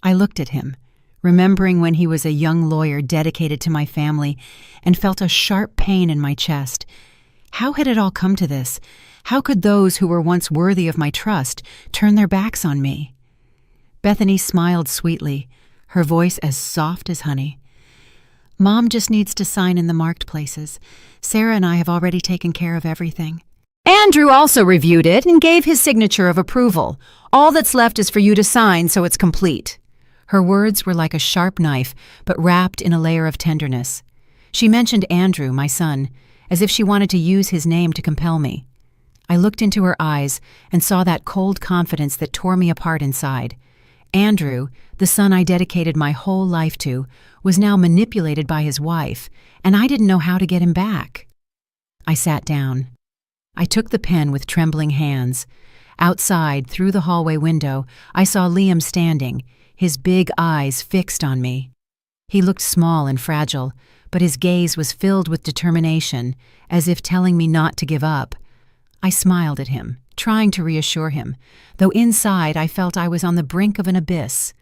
I looked at him, remembering when he was a young lawyer dedicated to my family, and felt a sharp pain in my chest. How had it all come to this? How could those who were once worthy of my trust turn their backs on me? Bethany smiled sweetly, her voice as soft as honey. Mom just needs to sign in the marked places. Sarah and I have already taken care of everything. Andrew also reviewed it and gave his signature of approval. All that's left is for you to sign so it's complete. Her words were like a sharp knife, but wrapped in a layer of tenderness. She mentioned Andrew, my son, as if she wanted to use his name to compel me. I looked into her eyes and saw that cold confidence that tore me apart inside. Andrew, the son I dedicated my whole life to, was now manipulated by his wife, and I didn't know how to get him back. I sat down. I took the pen with trembling hands. Outside, through the hallway window, I saw Liam standing, his big eyes fixed on me. He looked small and fragile, but his gaze was filled with determination, as if telling me not to give up. I smiled at him, trying to reassure him, though inside I felt I was on the brink of an abyss.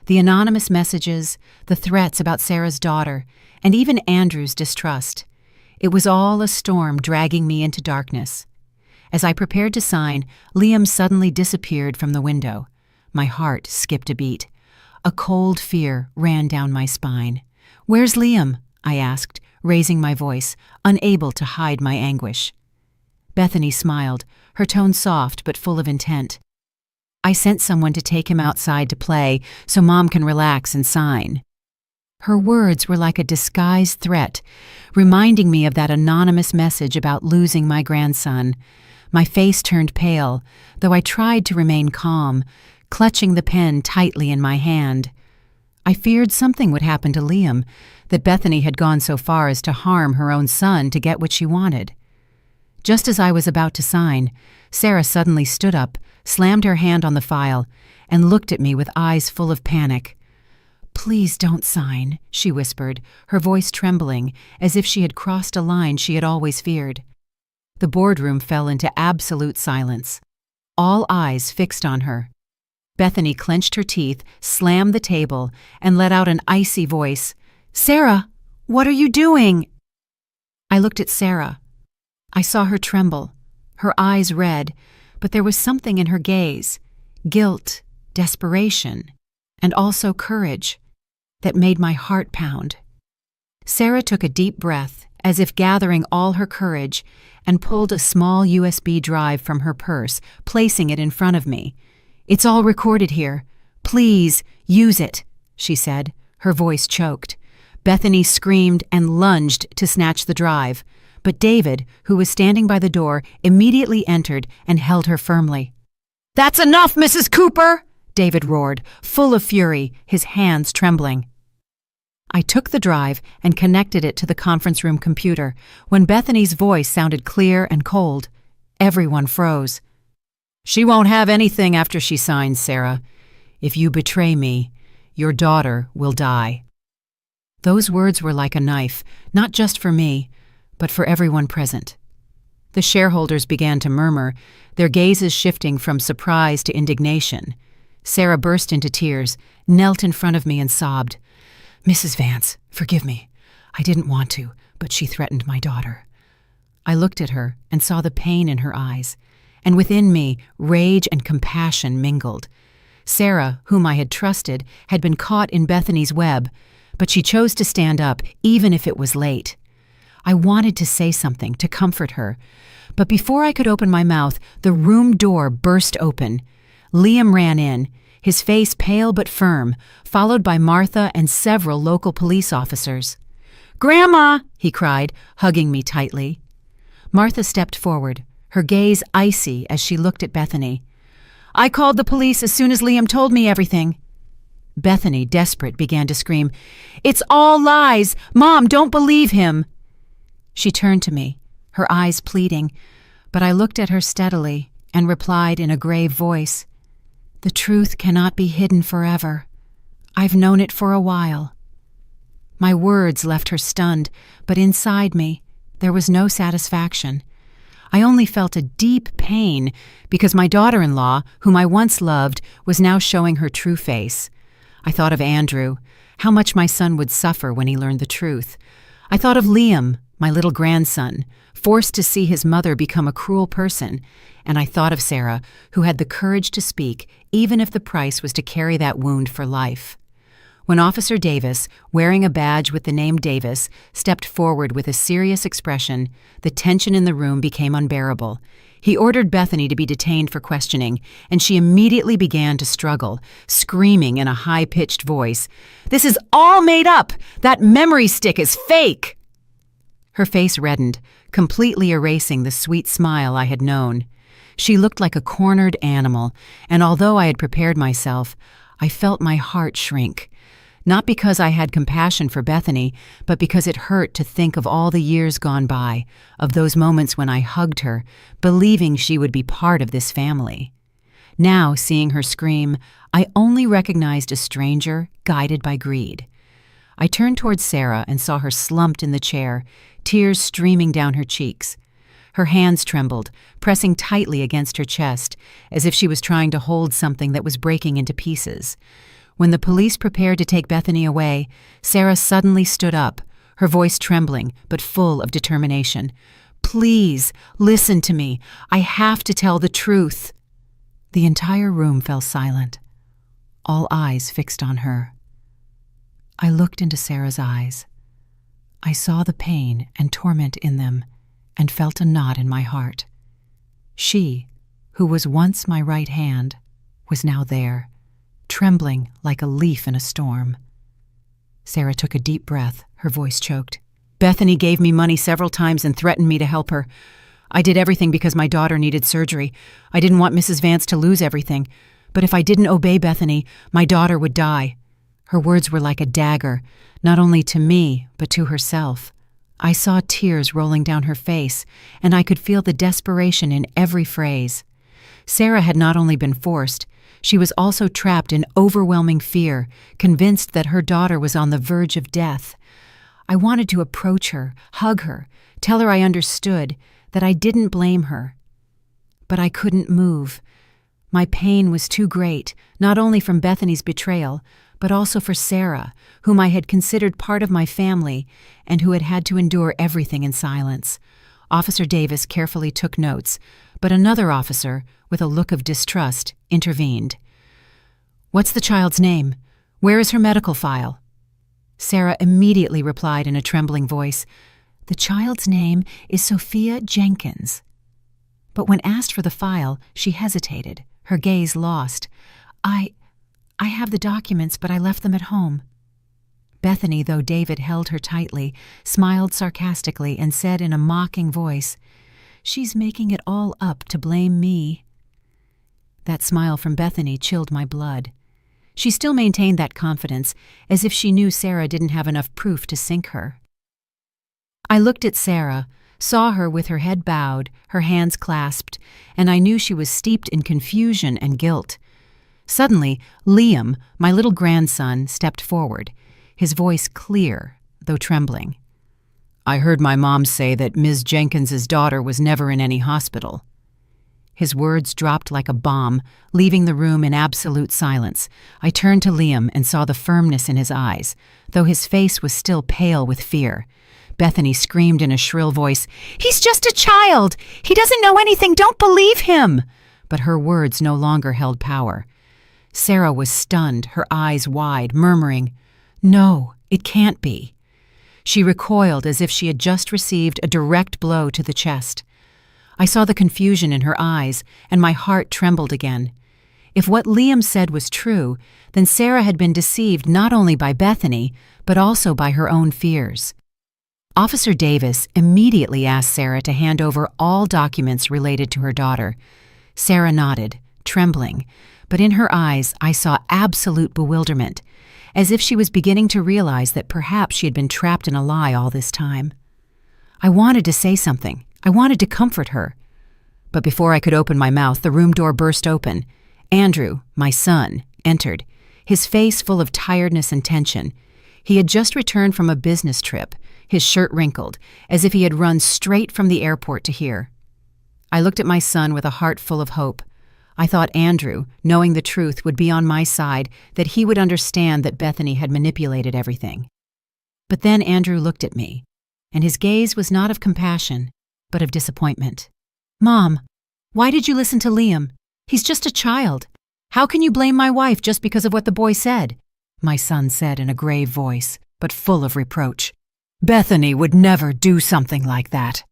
The anonymous messages, the threats about Sarah's daughter, and even Andrew's distrust. It was all a storm dragging me into darkness. As I prepared to sign, Liam suddenly disappeared from the window. My heart skipped a beat. A cold fear ran down my spine. "Where's Liam?" I asked, raising my voice, unable to hide my anguish. Bethany smiled, her tone soft but full of intent. "I sent someone to take him outside to play so Mom can relax and sign." Her words were like a disguised threat, reminding me of that anonymous message about losing my grandson. My face turned pale, though I tried to remain calm, clutching the pen tightly in my hand. I feared something would happen to Liam, that Bethany had gone so far as to harm her own son to get what she wanted. Just as I was about to sign, Sarah suddenly stood up, slammed her hand on the file, and looked at me with eyes full of panic. "Please don't sign," she whispered, her voice trembling, as if she had crossed a line she had always feared. The boardroom fell into absolute silence, all eyes fixed on her. Bethany clenched her teeth, slammed the table, and let out an icy voice. "Sarah, what are you doing?" I looked at Sarah. I saw her tremble, her eyes red, but there was something in her gaze, guilt, desperation, and also courage, that made my heart pound. Sarah took a deep breath, as if gathering all her courage, and pulled a small USB drive from her purse, placing it in front of me. "It's all recorded here. Please, use it," she said, her voice choked. Bethany screamed and lunged to snatch the drive, but David, who was standing by the door, immediately entered and held her firmly. "That's enough, Mrs. Cooper!" David roared, full of fury, his hands trembling. I took the drive and connected it to the conference room computer. When Bethany's voice sounded clear and cold, everyone froze. "She won't have anything after she signs, Sarah. If you betray me, your daughter will die." Those words were like a knife, not just for me, but for everyone present. The shareholders began to murmur, their gazes shifting from surprise to indignation. Sarah burst into tears, knelt in front of me and sobbed. "Mrs. Vance, forgive me. I didn't want to. But she threatened my daughter. I looked at her and saw the pain in her eyes, and within me, rage and compassion mingled. Sarah, whom I had trusted, had been caught in Bethany's web, but she chose to stand up, even if it was late. I wanted to say something, to comfort her, but before I could open my mouth, the room door burst open. Liam ran in, his face pale but firm, followed by Martha and several local police officers. "Grandma!" he cried, hugging me tightly. Martha stepped forward, her gaze icy as she looked at Bethany. "I called the police as soon as Liam told me everything." Bethany, desperate, began to scream, "It's all lies! Mom, don't believe him!" She turned to me, her eyes pleading, but I looked at her steadily and replied in a grave voice, "The truth cannot be hidden forever. I've known it for a while." My words left her stunned, but inside me, there was no satisfaction. I only felt a deep pain because my daughter-in-law, whom I once loved, was now showing her true face. I thought of Andrew, how much my son would suffer when he learned the truth. I thought of Liam, my little grandson, forced to see his mother become a cruel person, and I thought of Sarah, who had the courage to speak, even if the price was to carry that wound for life. When Officer Davis, wearing a badge with the name Davis, stepped forward with a serious expression, the tension in the room became unbearable. He ordered Bethany to be detained for questioning, and she immediately began to struggle, screaming in a high-pitched voice, "This is all made up! That memory stick is fake!" Her face reddened, completely erasing the sweet smile I had known. She looked like a cornered animal, and although I had prepared myself, I felt my heart shrink. Not because I had compassion for Bethany, but because it hurt to think of all the years gone by, of those moments when I hugged her, believing she would be part of this family. Now, seeing her scream, I only recognized a stranger guided by greed. I turned towards Sarah and saw her slumped in the chair, tears streaming down her cheeks. Her hands trembled, pressing tightly against her chest, as if she was trying to hold something that was breaking into pieces. When the police prepared to take Bethany away, Sarah suddenly stood up, her voice trembling but full of determination. "Please, listen to me. I have to tell the truth." The entire room fell silent, all eyes fixed on her. I looked into Sarah's eyes. I saw the pain and torment in them and felt a knot in my heart. She, who was once my right hand, was now there, trembling like a leaf in a storm. Sarah took a deep breath, her voice choked. "Bethany gave me money several times and threatened me to help her. I did everything because my daughter needed surgery. I didn't want Mrs. Vance to lose everything. But if I didn't obey Bethany, my daughter would die." Her words were like a dagger, not only to me, but to herself. I saw tears rolling down her face, and I could feel the desperation in every phrase. Sarah had not only been forced, she was also trapped in overwhelming fear, convinced that her daughter was on the verge of death. I wanted to approach her, hug her, tell her I understood, that I didn't blame her. But I couldn't move. My pain was too great, not only from Bethany's betrayal, but also for Sarah, whom I had considered part of my family and who had had to endure everything in silence. Officer Davis carefully took notes, but another officer, with a look of distrust, intervened. "What's the child's name? Where is her medical file?" Sarah immediately replied in a trembling voice, "The child's name is Sophia Jenkins." But when asked for the file, she hesitated, her gaze lost. I have the documents, but I left them at home." Bethany, though David held her tightly, smiled sarcastically and said in a mocking voice, "She's making it all up to blame me." That smile from Bethany chilled my blood. She still maintained that confidence, as if she knew Sarah didn't have enough proof to sink her. I looked at Sarah, saw her with her head bowed, her hands clasped, and I knew she was steeped in confusion and guilt. Suddenly, Liam, my little grandson, stepped forward, his voice clear, though trembling. "I heard my mom say that Ms. Jenkins's daughter was never in any hospital." His words dropped like a bomb, leaving the room in absolute silence. I turned to Liam and saw the firmness in his eyes, though his face was still pale with fear. Bethany screamed in a shrill voice. "He's just a child! He doesn't know anything! Don't believe him!" But her words no longer held power. Sarah was stunned, her eyes wide, murmuring, "No, it can't be." She recoiled as if she had just received a direct blow to the chest. I saw the confusion in her eyes, and my heart trembled again. If what Liam said was true, then Sarah had been deceived not only by Bethany, but also by her own fears. Officer Davis immediately asked Sarah to hand over all documents related to her daughter. Sarah nodded, trembling, but in her eyes I saw absolute bewilderment, as if she was beginning to realize that perhaps she had been trapped in a lie all this time. I wanted to say something. I wanted to comfort her. But before I could open my mouth, the room door burst open. Andrew, my son, entered, his face full of tiredness and tension. He had just returned from a business trip, his shirt wrinkled, as if he had run straight from the airport to here. I looked at my son with a heart full of hope. I thought Andrew, knowing the truth, would be on my side, that he would understand that Bethany had manipulated everything. But then Andrew looked at me, and his gaze was not of compassion, but of disappointment. "Mom, why did you listen to Liam? He's just a child. How can you blame my wife just because of what the boy said?" My son said in a grave voice, but full of reproach. "Bethany would never do something like that."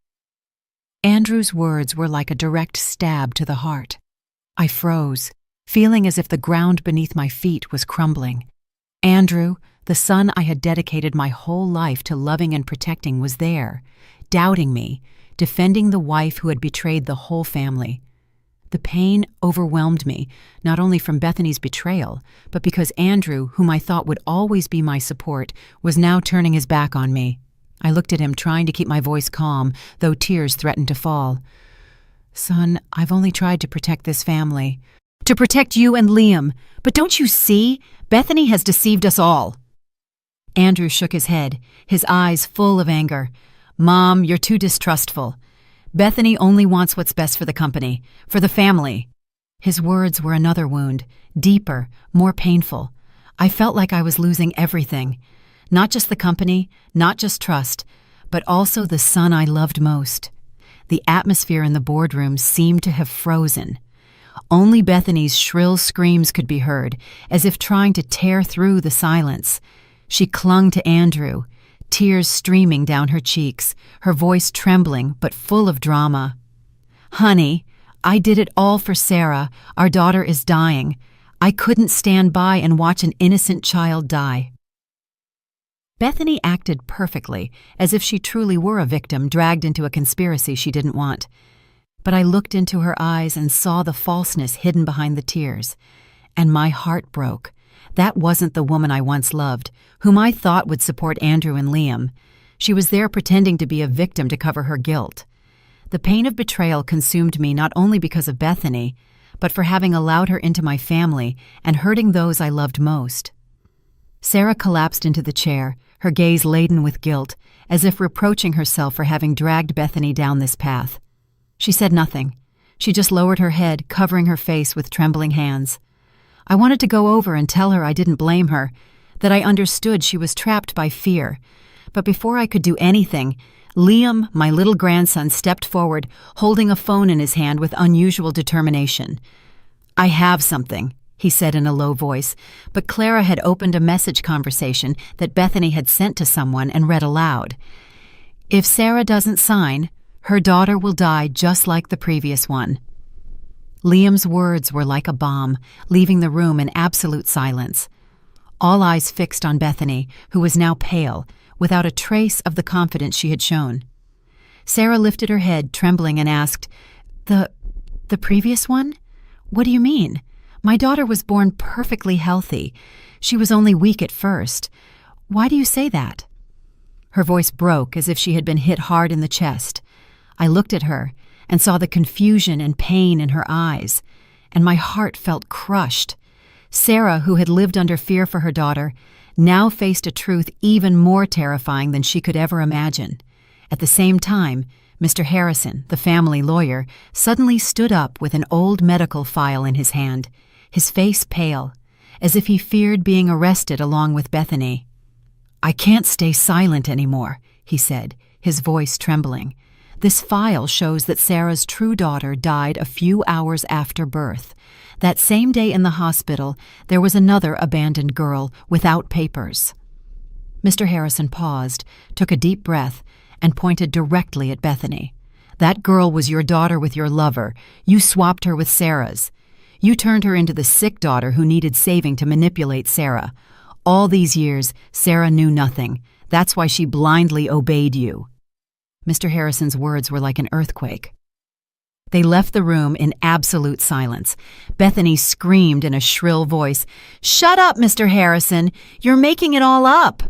Andrew's words were like a direct stab to the heart. I froze, feeling as if the ground beneath my feet was crumbling. Andrew, the son I had dedicated my whole life to loving and protecting, was there, doubting me, defending the wife who had betrayed the whole family. The pain overwhelmed me, not only from Bethany's betrayal, but because Andrew, whom I thought would always be my support, was now turning his back on me. I looked at him, trying to keep my voice calm, though tears threatened to fall. "Son, I've only tried to protect this family. To protect you and Liam. But don't you see? Bethany has deceived us all." Andrew shook his head, his eyes full of anger. "Mom, you're too distrustful. Bethany only wants what's best for the company, for the family." His words were another wound, deeper, more painful. I felt like I was losing everything. Not just the company, not just trust, but also the son I loved most. The atmosphere in the boardroom seemed to have frozen. Only Bethany's shrill screams could be heard, as if trying to tear through the silence. She clung to Andrew, tears streaming down her cheeks, her voice trembling but full of drama. "Honey, I did it all for Sarah. Our daughter is dying. I couldn't stand by and watch an innocent child die." Bethany acted perfectly, as if she truly were a victim dragged into a conspiracy she didn't want. But I looked into her eyes and saw the falseness hidden behind the tears, and my heart broke. That wasn't the woman I once loved, whom I thought would support Andrew and Liam. She was there pretending to be a victim to cover her guilt. The pain of betrayal consumed me not only because of Bethany, but for having allowed her into my family and hurting those I loved most. Sarah collapsed into the chair, her gaze laden with guilt, as if reproaching herself for having dragged Bethany down this path. She said nothing. She just lowered her head, covering her face with trembling hands. I wanted to go over and tell her I didn't blame her, that I understood she was trapped by fear. But before I could do anything, Liam, my little grandson, stepped forward, holding a phone in his hand with unusual determination. "I have something," he said in a low voice, but Clara had opened a message conversation that Bethany had sent to someone and read aloud. "If Sarah doesn't sign, her daughter will die just like the previous one." Liam's words were like a bomb, leaving the room in absolute silence. All eyes fixed on Bethany, who was now pale, without a trace of the confidence she had shown. Sarah lifted her head, trembling, and asked, The previous one? What do you mean? My daughter was born perfectly healthy. She was only weak at first. Why do you say that?" Her voice broke as if she had been hit hard in the chest. I looked at her and saw the confusion and pain in her eyes, and my heart felt crushed. Sarah, who had lived under fear for her daughter, now faced a truth even more terrifying than she could ever imagine. At the same time, Mr. Harrison, the family lawyer, suddenly stood up with an old medical file in his hand, his face pale, as if he feared being arrested along with Bethany. "I can't stay silent anymore," he said, his voice trembling. "This file shows that Sarah's true daughter died a few hours after birth. That same day in the hospital, there was another abandoned girl without papers." Mr. Harrison paused, took a deep breath, and pointed directly at Bethany. "That girl was your daughter with your lover. You swapped her with Sarah's. You turned her into the sick daughter who needed saving to manipulate Sarah. All these years, Sarah knew nothing. That's why she blindly obeyed you." Mr. Harrison's words were like an earthquake. They left the room in absolute silence. Bethany screamed in a shrill voice, "Shut up, Mr. Harrison! You're making it all up!"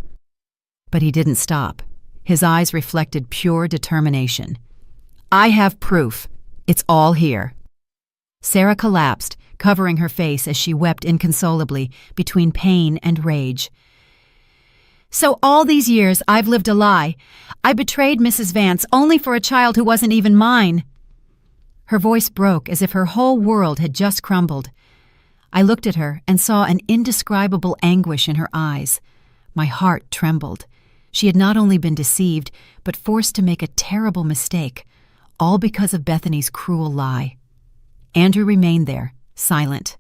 But he didn't stop. His eyes reflected pure determination. "I have proof. It's all here." Sarah collapsed, covering her face as she wept inconsolably between pain and rage. "So all these years I've lived a lie. I betrayed Mrs. Vance only for a child who wasn't even mine." Her voice broke as if her whole world had just crumbled. I looked at her and saw an indescribable anguish in her eyes. My heart trembled. She had not only been deceived, but forced to make a terrible mistake, all because of Bethany's cruel lie. Andrew remained there, silent.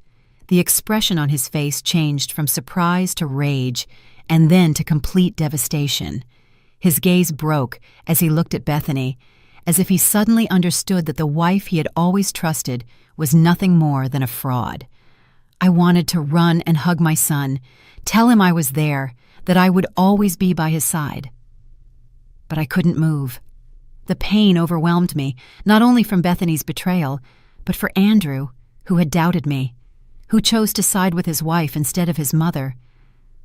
The expression on his face changed from surprise to rage, and then to complete devastation. His gaze broke as he looked at Bethany, as if he suddenly understood that the wife he had always trusted was nothing more than a fraud. I wanted to run and hug my son, tell him I was there, that I would always be by his side. But I couldn't move. The pain overwhelmed me, not only from Bethany's betrayal, but for Andrew, who had doubted me, who chose to side with his wife instead of his mother.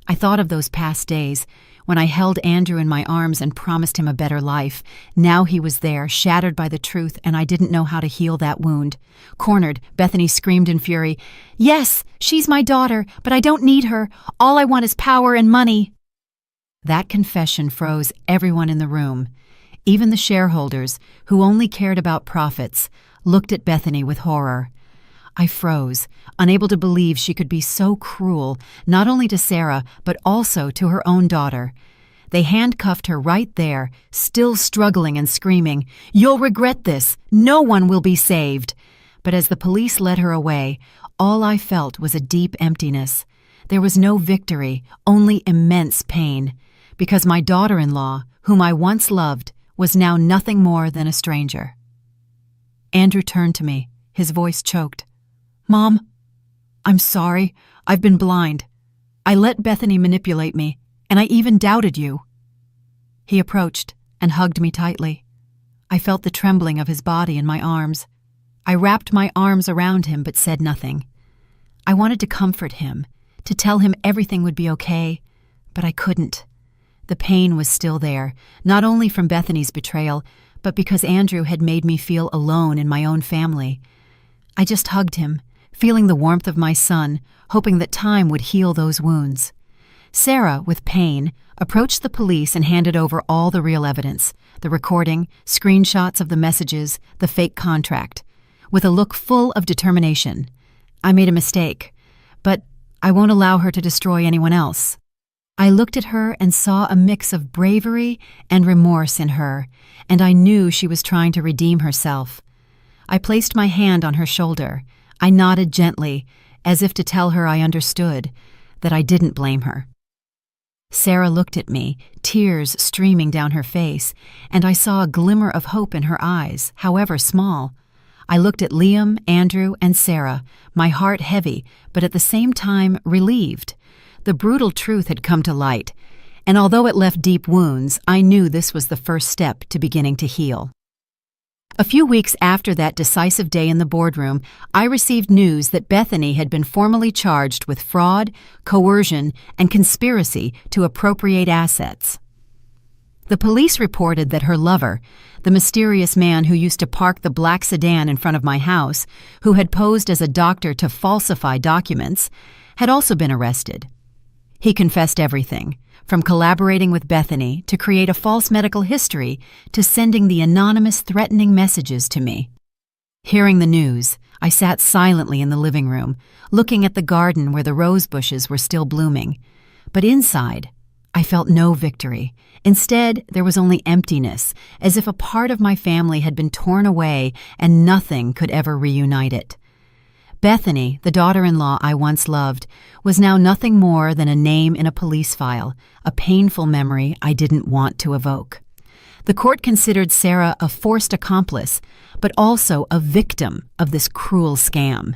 I thought of those past days, when I held Andrew in my arms and promised him a better life. Now he was there, shattered by the truth, and I didn't know how to heal that wound. Cornered, Bethany screamed in fury, "Yes, she's my daughter, but I don't need her. All I want is power and money." That confession froze everyone in the room. Even the shareholders, who only cared about profits, looked at Bethany with horror. I froze, unable to believe she could be so cruel, not only to Sarah, but also to her own daughter. They handcuffed her right there, still struggling and screaming, "You'll regret this! No one will be saved!" But as the police led her away, all I felt was a deep emptiness. There was no victory, only immense pain, because my daughter-in-law, whom I once loved, was now nothing more than a stranger. Andrew turned to me, his voice choked. "Mom, I'm sorry. I've been blind. I let Bethany manipulate me, and I even doubted you." He approached and hugged me tightly. I felt the trembling of his body in my arms. I wrapped my arms around him but said nothing. I wanted to comfort him, to tell him everything would be okay, but I couldn't. The pain was still there, not only from Bethany's betrayal, but because Andrew had made me feel alone in my own family. I just hugged him, feeling the warmth of my son, hoping that time would heal those wounds. Sarah, with pain, approached the police and handed over all the real evidence, the recording, screenshots of the messages, the fake contract, with a look full of determination. "I made a mistake, but I won't allow her to destroy anyone else." I looked at her and saw a mix of bravery and remorse in her, and I knew she was trying to redeem herself. I placed my hand on her shoulder. I nodded gently, as if to tell her I understood, that I didn't blame her. Sarah looked at me, tears streaming down her face, and I saw a glimmer of hope in her eyes, however small. I looked at Liam, Andrew, and Sarah, my heart heavy, but at the same time relieved. The brutal truth had come to light, and although it left deep wounds, I knew this was the first step to beginning to heal. A few weeks after that decisive day in the boardroom, I received news that Bethany had been formally charged with fraud, coercion, and conspiracy to appropriate assets. The police reported that her lover, the mysterious man who used to park the black sedan in front of my house, who had posed as a doctor to falsify documents, had also been arrested. He confessed everything, from collaborating with Bethany to create a false medical history to sending the anonymous threatening messages to me. Hearing the news, I sat silently in the living room, looking at the garden where the rose bushes were still blooming. But inside, I felt no victory. Instead, there was only emptiness, as if a part of my family had been torn away and nothing could ever reunite it. Bethany, the daughter-in-law I once loved, was now nothing more than a name in a police file, a painful memory I didn't want to evoke. The court considered Sarah a forced accomplice, but also a victim of this cruel scam.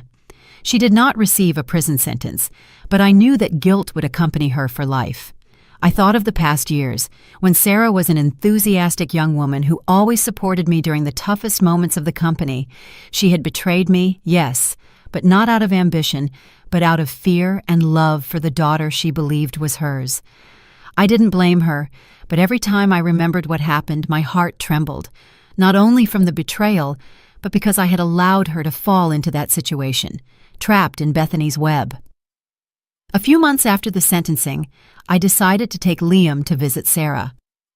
She did not receive a prison sentence, but I knew that guilt would accompany her for life. I thought of the past years, when Sarah was an enthusiastic young woman who always supported me during the toughest moments of the company. She had betrayed me, yes, but not out of ambition, but out of fear and love for the daughter she believed was hers. I didn't blame her, but every time I remembered what happened, my heart trembled, not only from the betrayal, but because I had allowed her to fall into that situation, trapped in Bethany's web. A few months after the sentencing, I decided to take Liam to visit Sarah.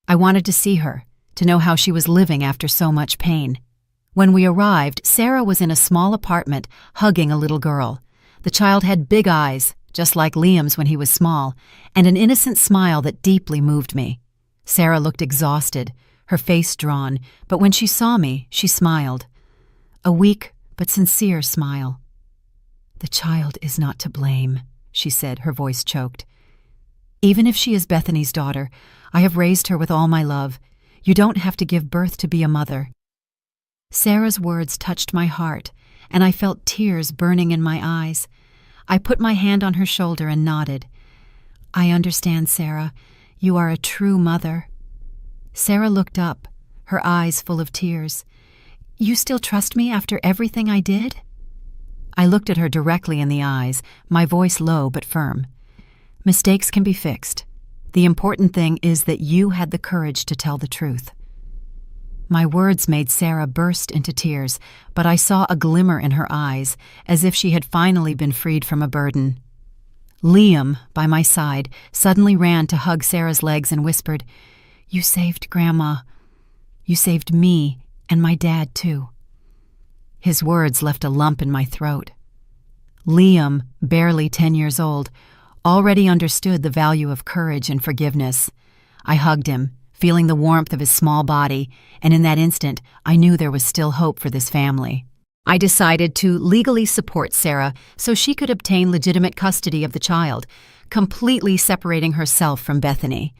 I wanted to see her, to know how she was living after so much pain. When we arrived, Sarah was in a small apartment, hugging a little girl. The child had big eyes, just like Liam's when he was small, and an innocent smile that deeply moved me. Sarah looked exhausted, her face drawn, but when she saw me, she smiled. A weak but sincere smile. "The child is not to blame," she said, her voice choked. "Even if she is Bethany's daughter, I have raised her with all my love. You don't have to give birth to be a mother." Sarah's words touched my heart, and I felt tears burning in my eyes. I put my hand on her shoulder and nodded. "I understand, Sarah. You are a true mother." Sarah looked up, her eyes full of tears. "You still trust me after everything I did?" I looked at her directly in the eyes, my voice low but firm. "Mistakes can be fixed. The important thing is that you had the courage to tell the truth." My words made Sarah burst into tears, but I saw a glimmer in her eyes, as if she had finally been freed from a burden. Liam, by my side, suddenly ran to hug Sarah's legs and whispered, "You saved Grandma. You saved me and my dad, too." His words left a lump in my throat. Liam, barely 10 years old, already understood the value of courage and forgiveness. I hugged him, feeling the warmth of his small body, and in that instant, I knew there was still hope for this family. I decided to legally support Sarah so she could obtain legitimate custody of the child, completely separating herself from Bethany.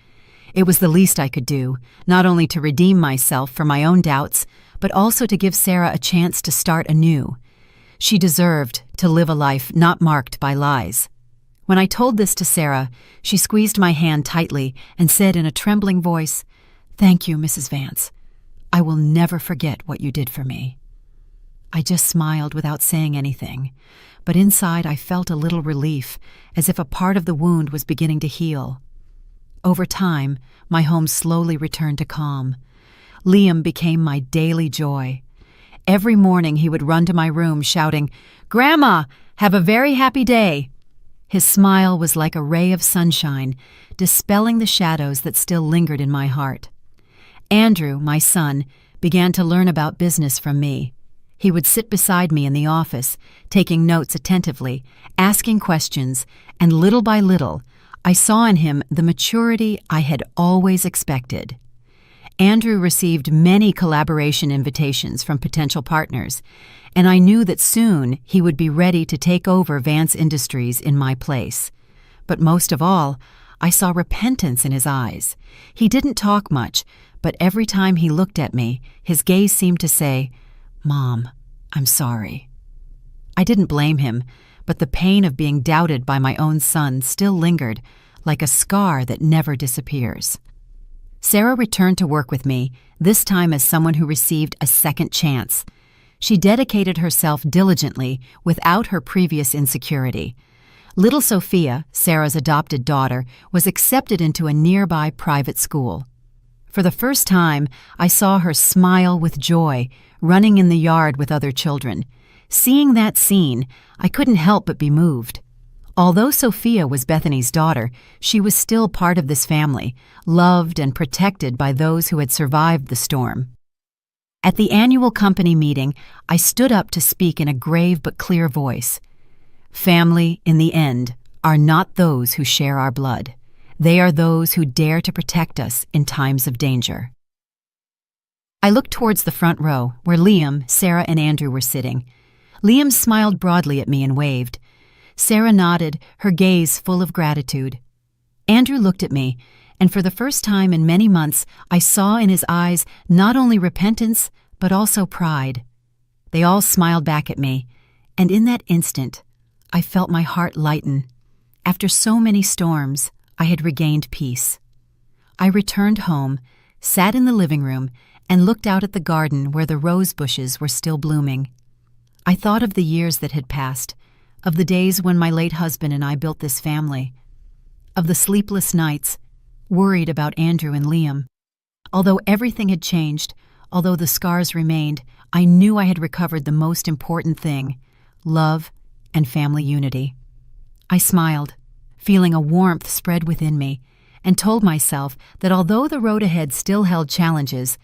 It was the least I could do, not only to redeem myself for my own doubts, but also to give Sarah a chance to start anew. She deserved to live a life not marked by lies. When I told this to Sarah, she squeezed my hand tightly and said in a trembling voice, "Thank you, Mrs. Vance. I will never forget what you did for me." I just smiled without saying anything, but inside I felt a little relief, as if a part of the wound was beginning to heal. Over time, my home slowly returned to calm. Liam became my daily joy. Every morning he would run to my room shouting, "Grandma, have a very happy day." His smile was like a ray of sunshine, dispelling the shadows that still lingered in my heart. Andrew, my son, began to learn about business from me. He would sit beside me in the office, taking notes attentively, asking questions, and little by little, I saw in him the maturity I had always expected. Andrew received many collaboration invitations from potential partners, and I knew that soon he would be ready to take over Vance Industries in my place. But most of all, I saw repentance in his eyes. He didn't talk much, but every time he looked at me, his gaze seemed to say, "Mom, I'm sorry." I didn't blame him, but the pain of being doubted by my own son still lingered, like a scar that never disappears. Sarah returned to work with me, this time as someone who received a second chance. She dedicated herself diligently without her previous insecurity. Little Sophia, Sarah's adopted daughter, was accepted into a nearby private school. For the first time, I saw her smile with joy, running in the yard with other children. Seeing that scene, I couldn't help but be moved. Although Sophia was Bethany's daughter, she was still part of this family, loved and protected by those who had survived the storm. At the annual company meeting, I stood up to speak in a grave but clear voice. Family, in the end, are not those who share our blood. They are those who dare to protect us in times of danger. I looked towards the front row, where Liam, Sarah, and Andrew were sitting. Liam smiled broadly at me and waved. Sarah nodded, her gaze full of gratitude. Andrew looked at me, and for the first time in many months, I saw in his eyes not only repentance, but also pride. They all smiled back at me, and in that instant, I felt my heart lighten. After so many storms, I had regained peace. I returned home, sat in the living room, and looked out at the garden where the rose bushes were still blooming. I thought of the years that had passed, of the days when my late husband and I built this family, of the sleepless nights, worried about Andrew and Liam. Although everything had changed, although the scars remained, I knew I had recovered the most important thing: love and family unity. I smiled, feeling a warmth spread within me, and told myself that although the road ahead still held challenges,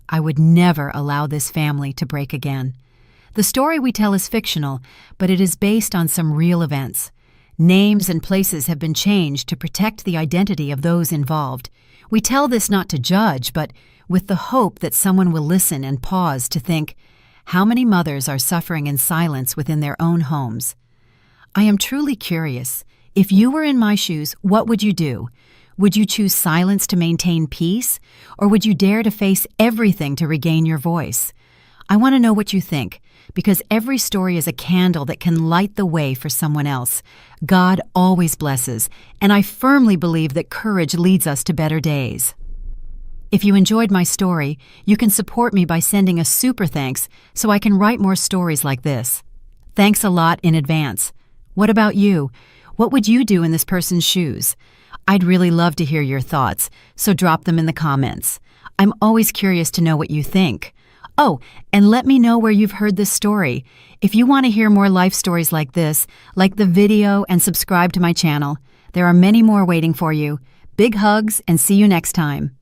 I would never allow this family to break again. The story we tell is fictional, but it is based on some real events. Names and places have been changed to protect the identity of those involved. We tell this not to judge, but with the hope that someone will listen and pause to think, how many mothers are suffering in silence within their own homes? I am truly curious. If you were in my shoes, what would you do? Would you choose silence to maintain peace, or would you dare to face everything to regain your voice? I want to know what you think, because every story is a candle that can light the way for someone else. God always blesses, and I firmly believe that courage leads us to better days. If you enjoyed my story, you can support me by sending a super thanks so I can write more stories like this. Thanks a lot in advance. What about you? What would you do in this person's shoes? I'd really love to hear your thoughts, so drop them in the comments. I'm always curious to know what you think. Oh, and let me know where you've heard this story. If you want to hear more life stories like this, like the video and subscribe to my channel. There are many more waiting for you. Big hugs and see you next time.